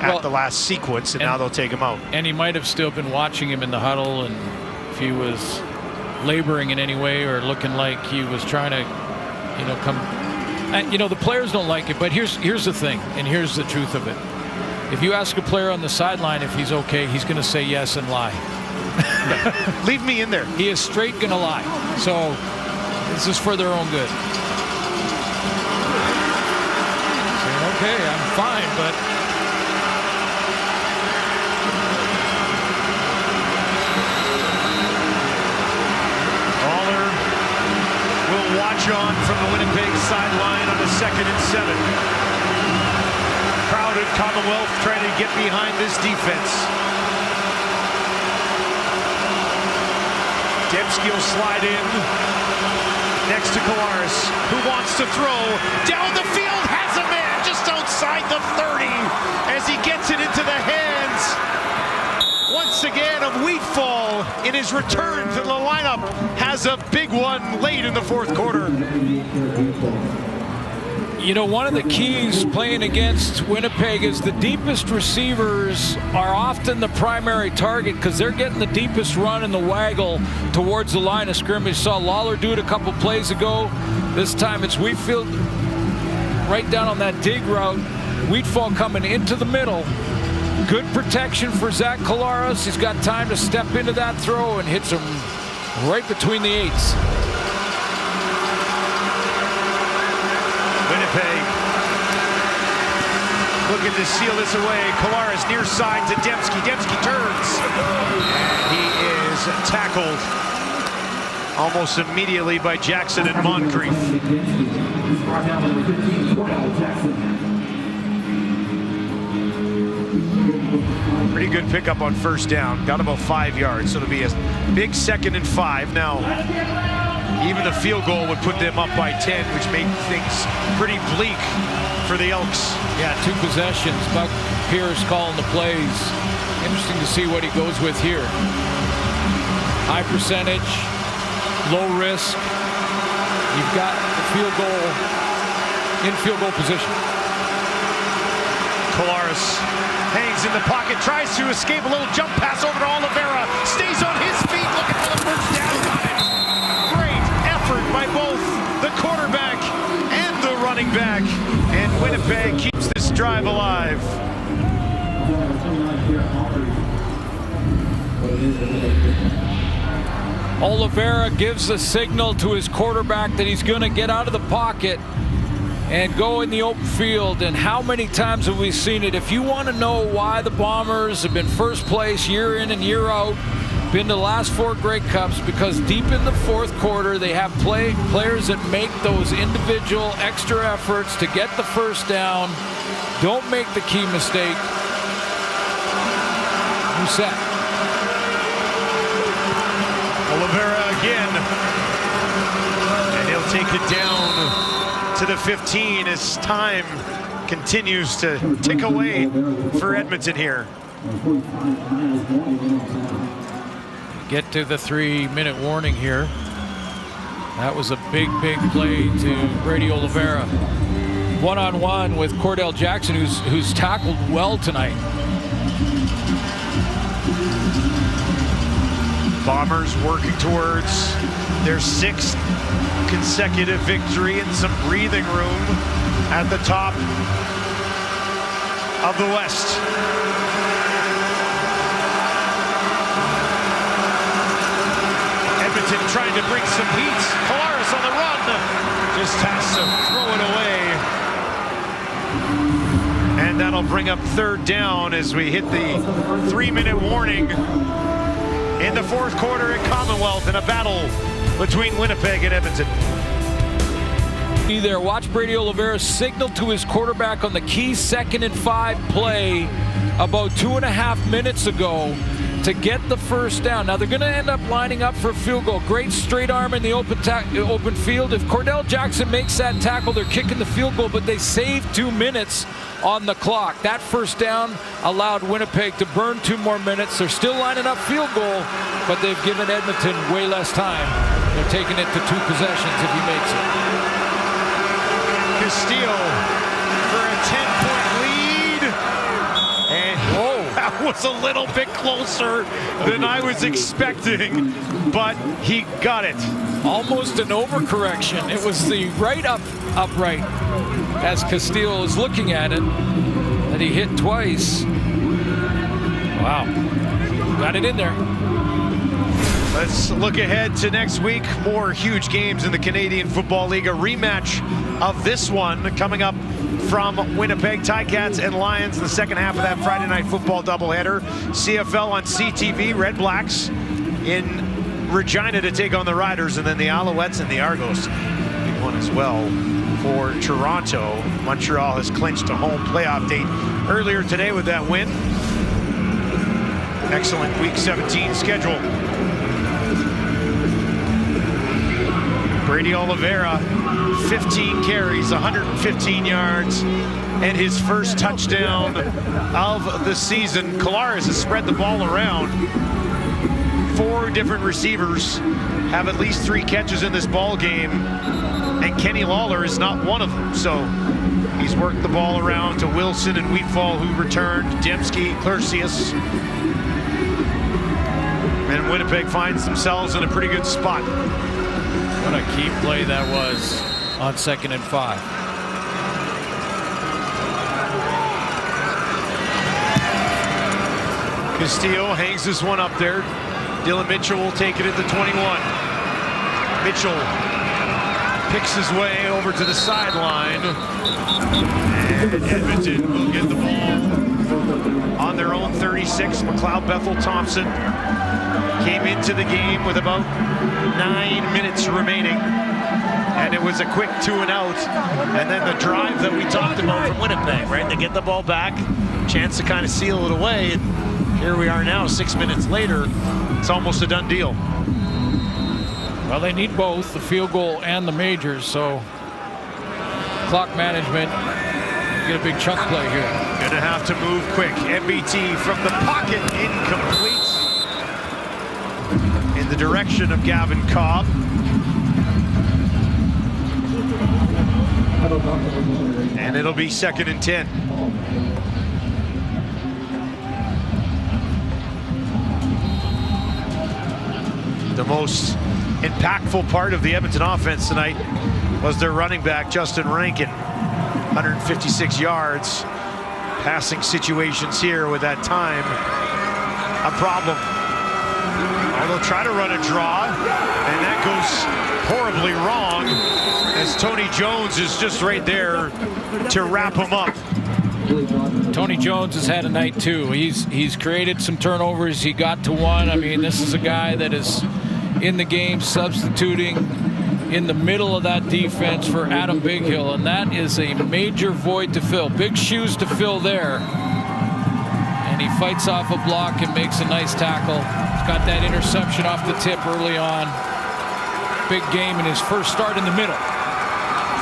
at the last sequence, and now they'll take him out. And he might have still been watching him in the huddle, and if he was laboring in any way or looking like he was trying to, you know, come. And, you know, the players don't like it, but here's the thing, and here's the truth of it. If you ask a player on the sideline if he's okay, he's going to say yes and lie. Leave me in there. He is straight going to lie. So this is for their own good. Saying, okay, I'm fine, but. Lawler will watch on from the Winnipeg sideline on a 2nd and 7. Crowded Commonwealth trying to get behind this defense. Dembski will slide in next to Kolaris, who wants to throw down the field, has a man just outside the 30 as he gets it into the hands once again of Wheatfall in his return to the lineup. Has a big one late in the fourth quarter. You know, one of the keys playing against Winnipeg is the deepest receivers are often the primary target because they're getting the deepest run in the waggle towards the line of scrimmage. Saw Lawler do it a couple plays ago. This time it's Wheatfield right down on that dig route. Wheatfall coming into the middle. Good protection for Zach Kolaris. He's got time to step into that throw and hits him right between the eights. Winnipeg looking to seal this away. Kolaris near side to Dembski. Dembski turns. And he is tackled almost immediately by Jackson and Moncrief. Pretty good pickup on first down. Got about 5 yards, so it'll be a big 2nd and 5. Now, even the field goal would put them up by 10, which made things pretty bleak for the Elks. Yeah, 2 possessions. Buck Pierce calling the plays. Interesting to see what he goes with here. High percentage, low risk. You've got the field goal in field goal position. Kolaris hangs in the pocket, tries to escape a little jump pass over to Oliveira. Stays on his feet, looking for the first down. Got it. Great effort by both the quarterback and the running back. And Winnipeg keeps this drive alive. Oliveira gives the signal to his quarterback that he's going to get out of the pocket and go in the open field. And how many times have we seen it? If you want to know why the Bombers have been first place year in and year out, been to the last 4 Grey Cups, because deep in the fourth quarter they have players that make those individual extra efforts to get the first down. Don't make the key mistake. Who's set? Oliveira again. And he'll take it down to the 15 as time continues to tick away for Edmonton here. Get to the 3-minute warning here. That was a big play to Brady Oliveira. One-on-one with Cordell Jackson, who's tackled well tonight. Bombers working towards their 6th consecutive victory and some breathing room at the top of the West. Edmonton trying to bring some heat. Kolaris on the run. Just has to throw it away. And that'll bring up 3rd down as we hit the 3-minute warning in the fourth quarter at Commonwealth in a battle between Winnipeg and Edmonton. Be there. Watch Brady Oliveira signal to his quarterback on the key 2nd and 5 play about 2.5 minutes ago to get the first down. Now they're going to end up lining up for a field goal. Great straight arm in the open field. If Cordell Jackson makes that tackle, they're kicking the field goal, but they saved 2 minutes on the clock. That first down allowed Winnipeg to burn 2 more minutes. They're still lining up field goal, but they've given Edmonton way less time. They're taking it to 2 possessions if he makes it. Castillo for a 10-point lead. And that was a little bit closer than I was expecting, but he got it. Almost an overcorrection. It was the upright as Castillo was looking at it that he hit twice. Wow. Got it in there. Let's look ahead to next week. More huge games in the Canadian Football League. A rematch of this one coming up from Winnipeg. Ticats and Lions in the second half of that Friday night football doubleheader. CFL on CTV. Red Blacks in Regina to take on the Riders, and then the Alouettes and the Argos. Big one as well for Toronto. Montreal has clinched a home playoff date earlier today with that win. Excellent Week 17 schedule. Brady Oliveira, 15 carries, 115 yards, and his first touchdown of the season. Collaros has spread the ball around. 4 different receivers have at least 3 catches in this ball game, and Kenny Lawler is not one of them. So he's worked the ball around to Wilson and Wheatfall, who returned, Dembski, Clercius. And Winnipeg finds themselves in a pretty good spot. What a key play that was on 2nd and 5. Castillo hangs this one up there. Dylan Mitchell will take it at the 21. Mitchell picks his way over to the sideline. And Edmonton will get the ball on their own 36. McLeod Bethel Thompson came into the game with about 9 minutes remaining. And it was a quick 2 and out. And then the drive that we talked about from Winnipeg, right? They get the ball back, chance to kind of seal it away. And here we are now, 6 minutes later. It's almost a done deal. Well, they need both, the field goal and the majors, so clock management, get a big chunk play here. Gonna have to move quick. MBT from the pocket, incomplete. In the direction of Gavin Cobb. And it'll be 2nd and 10. The most impactful part of the Edmonton offense tonight was their running back, Justin Rankin. 156 yards. Passing situations here with that time a problem. They'll try to run a draw, and that goes horribly wrong as Tony Jones is just right there to wrap him up. Tony Jones has had a night too. He's created some turnovers. He got to one. I mean, this is a guy that is in the game substituting in the middle of that defense for Adam Bighill, and that is a major void to fill. Big shoes to fill there. And he fights off a block and makes a nice tackle. He's got that interception off the tip early on. Big game in his first start in the middle.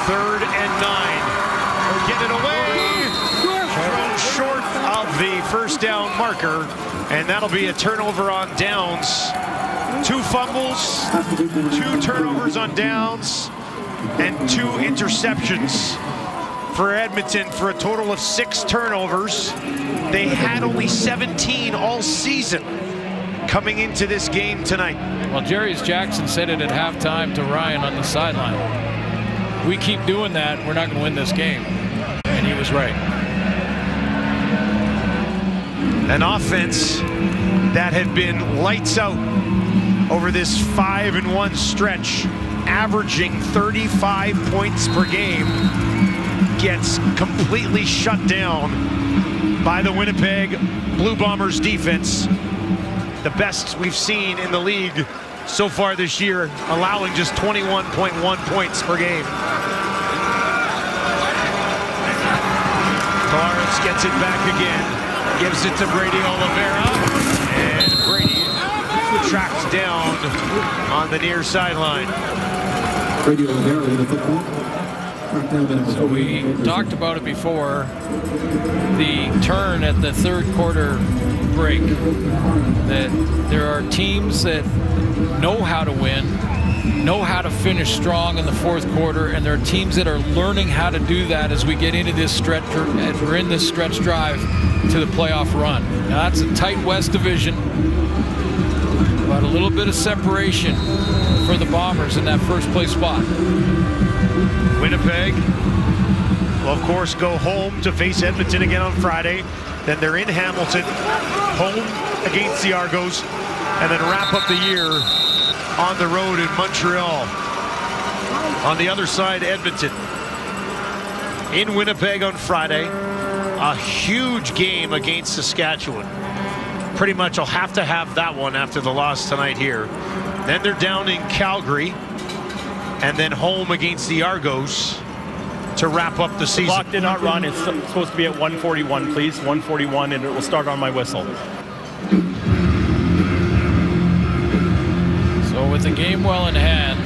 3rd and 9. They'll get it away. Thrown short of the first down marker, and that'll be a turnover on downs. 2 fumbles, 2 turnovers on downs, and 2 interceptions for Edmonton for a total of 6 turnovers. They had only 17 all season coming into this game tonight. Well, Jarius Jackson said it at halftime to Ryan on the sideline. We keep doing that, we're not going to win this game. And he was right. An offense that had been lights out over this 5-1 stretch, averaging 35 points per game, gets completely shut down by the Winnipeg Blue Bombers defense. The best we've seen in the league so far this year, allowing just 21.1 points per game. Collaros gets it back again, gives it to Brady Oliveira, and Brady tracked down on the near sideline. So we talked about it before, the turn at the 3rd quarter break, that there are teams that know how to win, know how to finish strong in the 4th quarter, and there are teams that are learning how to do that as we get into this stretch, as we're in this stretch drive to the playoff run. Now that's a tight West Division, but a little bit of separation for the Bombers in that first place spot. Winnipeg will, of course, go home to face Edmonton again on Friday. Then they're in Hamilton, home against the Argos, and then wrap up the year on the road in Montreal. On the other side, Edmonton in Winnipeg on Friday. A huge game against Saskatchewan. Pretty much will have to have that one after the loss tonight here. Then they're down in Calgary, and then home against the Argos to wrap up the season. The clock did not run. It's supposed to be at 1:41, please. 1:41, and it will start on my whistle. So with the game well in hand,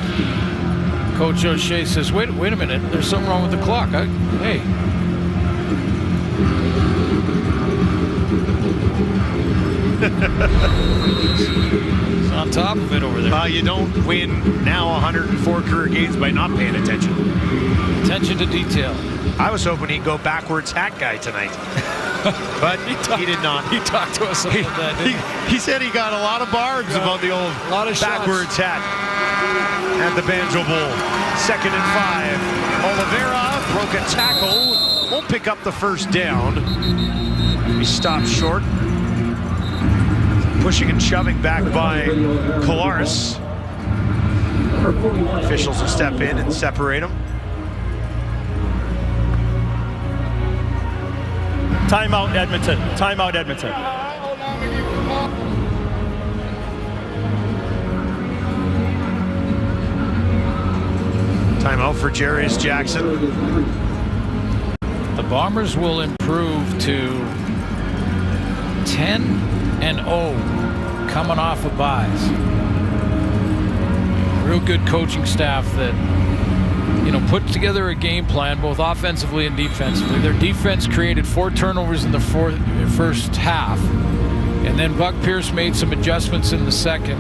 Coach O'Shea says, wait a minute, there's something wrong with the clock. Hey. He's on top of it over there. You don't win now 104 career games by not paying attention. Attention to detail. I was hoping he'd go backwards hat guy tonight. But he did not. He talked to us about that. He said he got a lot of barbs about the old backwards hat at the Banjo Bowl. 2nd and 5. Oliveira broke a tackle. Won't pick up the first down. He stopped short. Pushing and shoving back by Kolaris. Officials will step in and separate them. Timeout, Edmonton. Timeout, Edmonton. Timeout for Jarius Jackson. The Bombers will improve to 10-0 coming off of buys. Real good coaching staff that, you know, put together a game plan both offensively and defensively. Their defense created 4 turnovers in the first half, and then Buck Pierce made some adjustments in the second,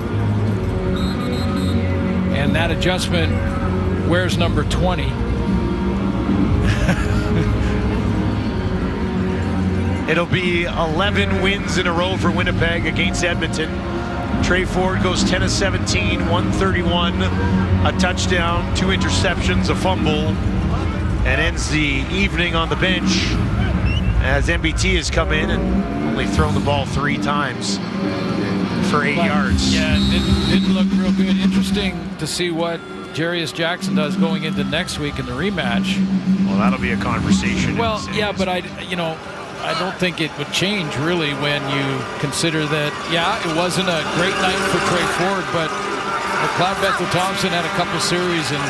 and that adjustment wears number 20. It'll be 11 wins in a row for Winnipeg against Edmonton. Trey Ford goes 10 of 17, 131, a touchdown, 2 interceptions, a fumble, and ends the evening on the bench as MBT has come in and only thrown the ball 3 times for 8 yards. Yeah, it didn't look real good. Interesting to see what Jarius Jackson does going into next week in the rematch. Well, that'll be a conversation. Well, yeah, but I don't think it would change really when you consider that, yeah, it wasn't a great night for Trey Ford, but McLeod Bethel-Thompson had a couple series and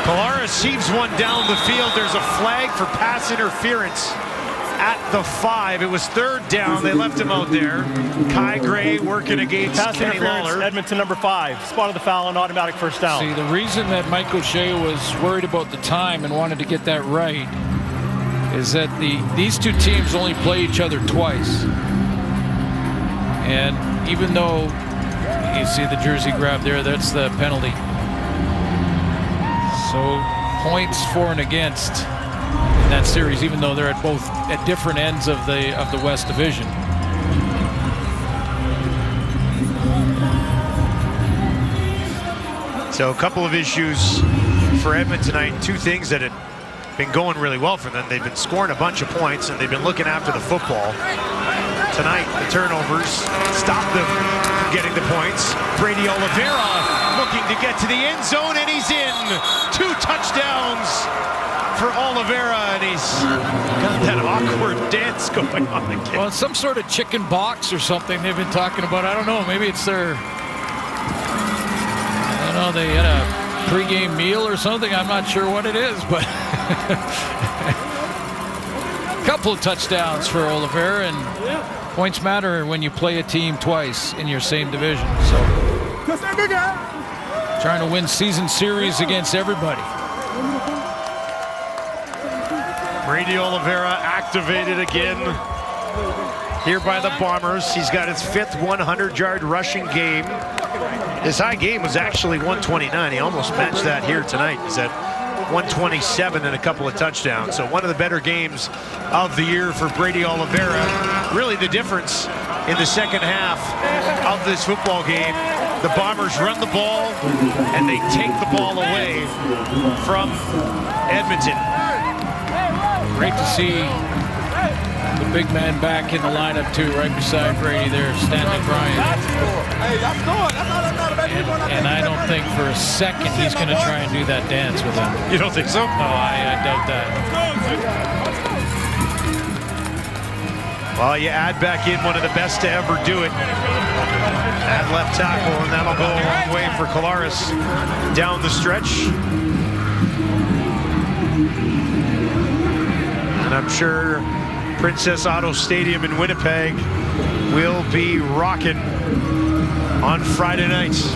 Kolaris heaves one down the field. There's a flag for pass interference at the 5. It was 3rd down. They left him out there. Kai Gray working against pass Kenny Lawler. Edmonton number 5. Spotted the foul and automatic first down. See, the reason that Mike O'Shea was worried about the time and wanted to get that right is that these two teams only play each other twice. And even though you see the jersey grab there, that's the penalty. So points for and against in that series, even though they're at different ends of the West Division. So a couple of issues for Edmonton tonight. 2 things that had been going really well for them. They've been scoring a bunch of points and they've been looking after the football. Tonight, the turnovers stop them from getting the points. Brady Oliveira looking to get to the end zone, and he's in. 2 touchdowns for Oliveira, and he's got that awkward dance going on again. Well, it's some sort of chicken box or something they've been talking about. I don't know. Maybe it's their, I don't know, they had a pre-game meal or something. I'm not sure what it is, but a couple of touchdowns for Oliveira, and points matter when you play a team twice in your same division. So trying to win season series against everybody. Brady Oliveira activated again here by the Bombers. He's got his 5th 100-yard rushing game. His high game was actually 129. He almost matched that here tonight. He's at 127 and a couple of touchdowns. So one of the better games of the year for Brady Oliveira. Really the difference in the second half of this football game. The Bombers run the ball and they take the ball away from Edmonton. Great to see the big man back in the lineup too, right beside Brady there, Stanley Bryant. And I don't think for a second he's going to try and do that dance with him. You don't think so? No, I doubt that. Well, you add back in one of the best to ever do it at left tackle, and that'll go a long way for Kolaris down the stretch. And I'm sure Princess Auto Stadium in Winnipeg will be rocking on Friday nights.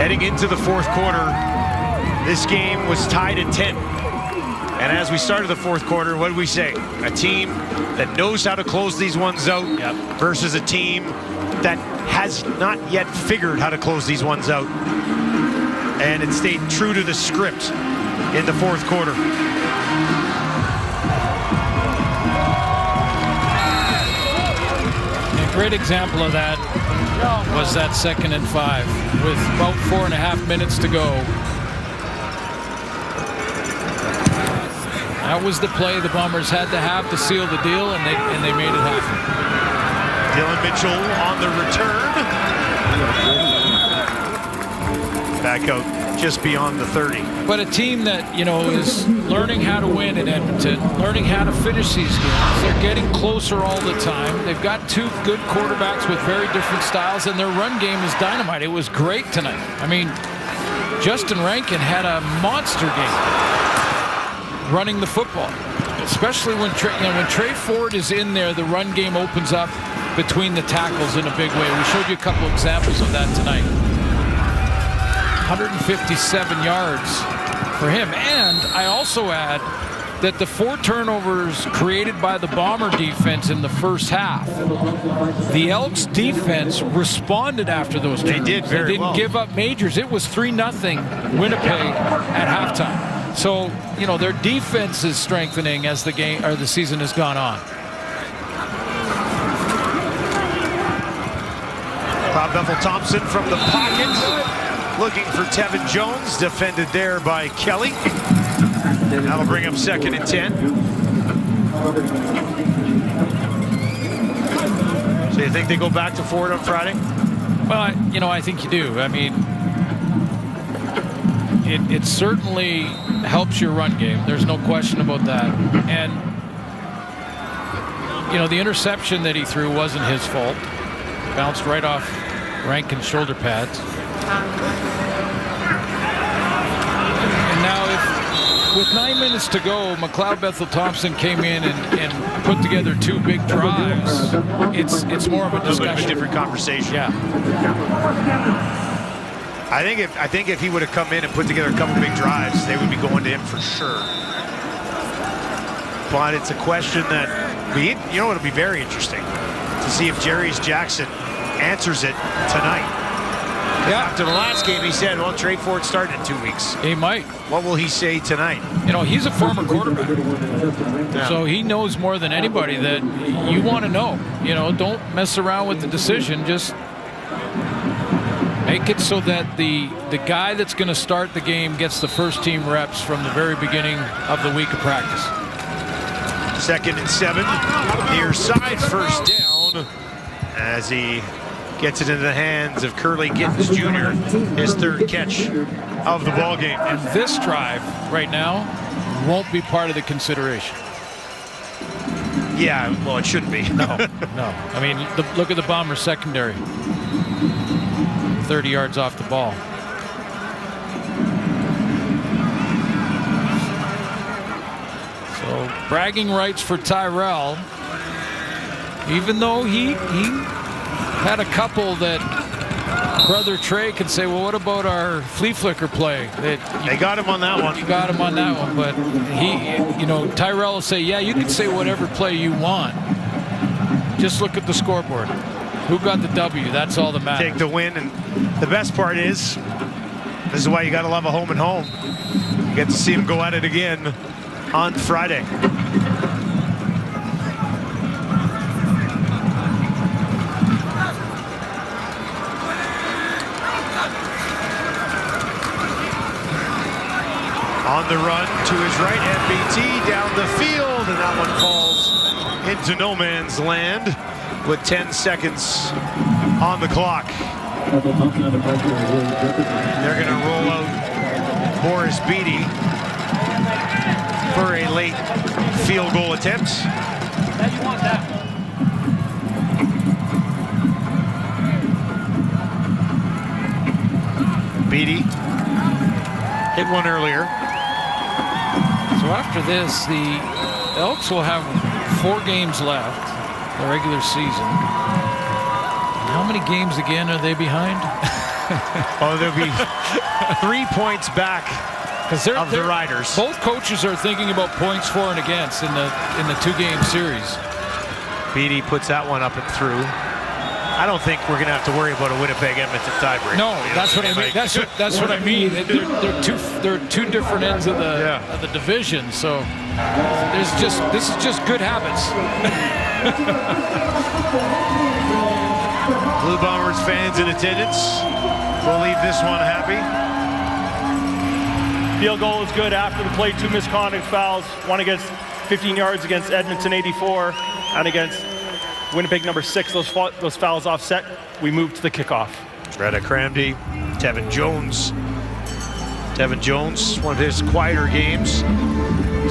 Heading into the fourth quarter, this game was tied at 10. And as we started the fourth quarter, what did we say? A team that knows how to close these ones out versus a team that has not yet figured how to close these ones out. And it stayed true to the script in the fourth quarter. A great example of that was that 2nd and 5 with about 4.5 minutes to go. That was the play the Bombers had to have to seal the deal, and they made it happen. Dylan Mitchell on the return. Back out just beyond the 30. But a team that, you know, is learning how to win in Edmonton, learning how to finish these games. They're getting closer all the time. They've got two good quarterbacks with very different styles, and their run game is dynamite. It was great tonight. I mean, Justin Rankin had a monster game running the football, especially when Trey Ford is in there. The run game opens up between the tackles in a big way. We showed you a couple examples of that tonight. 157 yards for him. And I also add that the 4 turnovers created by the Bomber defense in the first half, the Elks defense responded after those turnovers. They did very well. They didn't give up majors. It was 3-0 Winnipeg at halftime. So, you know, their defense is strengthening as the game or the season has gone on. Bob Bethel-Thompson from the pocket, looking for Tevin Jones, defended there by Kelly. That'll bring up 2nd and 10. So you think they go back to Ford on Friday? Well, you know, I think you do. I mean, it certainly helps your run game. There's no question about that. And, you know, the interception that he threw wasn't his fault. Bounced right off Rankin's shoulder pads. And now, with 9 minutes to go, McLeod Bethel-Thompson came in and put together 2 big drives. It's more of a discussion. A little bit of a different conversation. Yeah. I think if he would have come in and put together a couple big drives, they would be going to him for sure. But it's a question that you know, it'll be very interesting to see if Jerry's Jackson answers it tonight. Yeah. After the last game, he said, well, Trey Ford started in 2 weeks. He might. What will he say tonight? You know, he's a former quarterback. Yeah. So he knows more than anybody that you want to know. You know, don't mess around with the decision. Just make it so that the guy that's going to start the game gets the first team reps from the very beginning of the week of practice. 2nd and 7. Near side, first down as he gets it into the hands of Curly Gittens Jr., his 3rd catch of the ball game. And this drive right now won't be part of the consideration. Yeah, well, it shouldn't be. No. I mean, look at the Bombers secondary. 30 yards off the ball. So bragging rights for Tyrell, even though he had a couple that brother Trey could say, well, what about our flea flicker play? They got him on that one. You got him on that one, but Tyrell will say, yeah, you can say whatever play you want. Just look at the scoreboard. Who got the W? That's all that matters. Take the win, and the best part is, this is why you got to love a home and home. You get to see him go at it again on Friday. On the run to his right, MBT down the field, and that one falls into no man's land with 10 seconds on the clock. They're going to roll out Boris Beatty for a late field goal attempt. Now you want that. Beatty hit one earlier. So after this, the Elks will have 4 games left, the regular season. How many games again are they behind? Oh, there'll be 3 points back of the Riders. Both coaches are thinking about points for and against in the two-game series. Beatty puts that one up and through. I don't think we're going to have to worry about a Winnipeg-Edmonton tiebreaker. No, that's what I mean. That's what I mean. They're two different ends of the division. So this is just good habits. Blue Bombers fans in attendance will leave this one happy. Field goal is good after the play. 2 misconduct fouls. One against 15 yards against Edmonton 84, and against Winnipeg number 6. Those fouls offset. We move to the kickoff. Retta Cramdy, Tevin Jones. Tevin Jones, one of his quieter games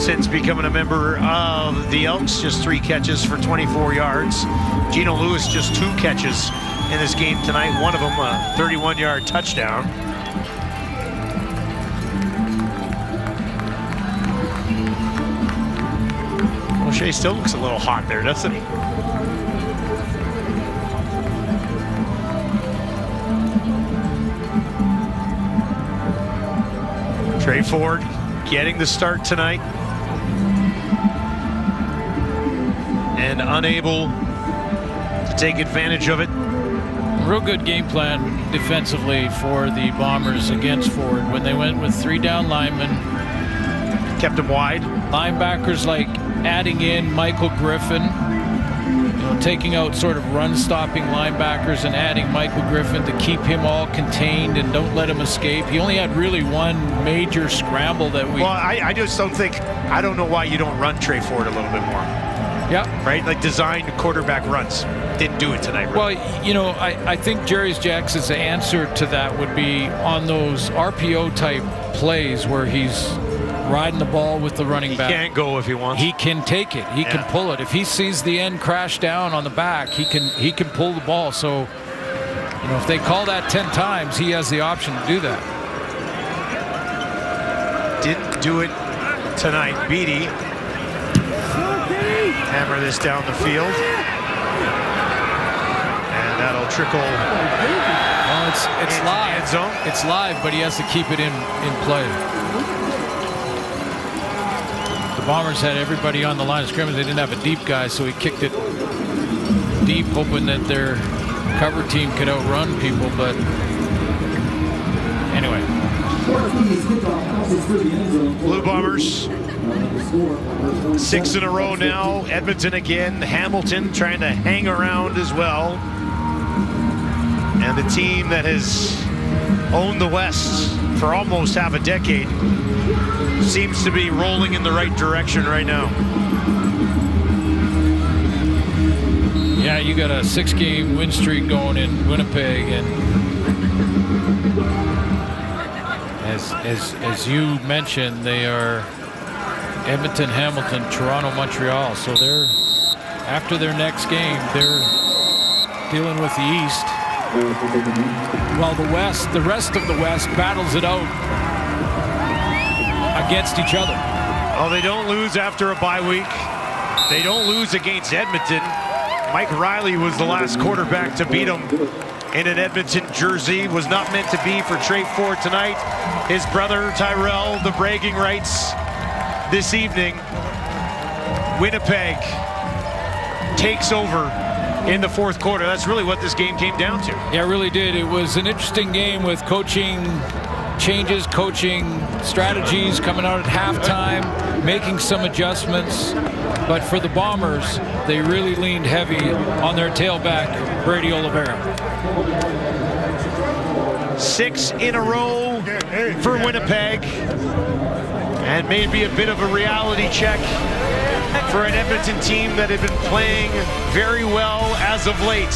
since becoming a member of the Elks. Just 3 catches for 24 yards. Gino Lewis, just 2 catches in this game tonight. One of them a 31-yard touchdown. O'Shea still looks a little hot there, doesn't he? Trey Ford getting the start tonight and unable to take advantage of it. Real good game plan defensively for the Bombers against Ford when they went with 3 down linemen. Kept them wide. Linebackers like adding in Michael Griffin, taking out sort of run-stopping linebackers and adding Michael Griffin to keep him all contained and don't let him escape. He only had really one major scramble that we... Well, I just don't think... I don't know why you don't run Trey Ford a little bit more. Yeah. Right? Like designed quarterback runs. Didn't do it tonight, really. Well, I think Jerry Jackson's answer to that would be on those RPO-type plays where he's riding the ball with the running back. He can't go if he wants. He can take it. He can pull it. If he sees the end crash down on the back, he can pull the ball. So, if they call that 10 times, he has the option to do that. Didn't do it tonight. Beatty. Hammer this down the field. And that'll trickle. Well, it's live. End zone. It's live, but he has to keep it in play. The Bombers had everybody on the line of scrimmage. They didn't have a deep guy, so he kicked it deep, hoping that their cover team could outrun people. But anyway. Blue Bombers 6 in a row now. Edmonton again. Hamilton trying to hang around as well. And the team that has owned the West for almost half a decade seems to be rolling in the right direction right now. Yeah, you got a 6-game win streak going in Winnipeg, and as you mentioned, they are Edmonton, Hamilton, Toronto, Montreal. So they're after their next game, they're dealing with the East. While the West, the rest of the West battles it out against each other. Oh, they don't lose after a bye week. They don't lose against Edmonton. Mike Riley was the last quarterback to beat them in an Edmonton jersey. Was not meant to be for Trey Ford tonight. His brother Tyrell, the bragging rights this evening. Winnipeg takes over in the 4th quarter. That's really what this game came down to. Yeah, it really did. It was an interesting game with coaching changes, coaching strategies coming out at halftime, making some adjustments. But for the Bombers, they really leaned heavy on their tailback, Brady Oliveira. 6 in a row for Winnipeg. And maybe a bit of a reality check for an Edmonton team that had been playing very well as of late.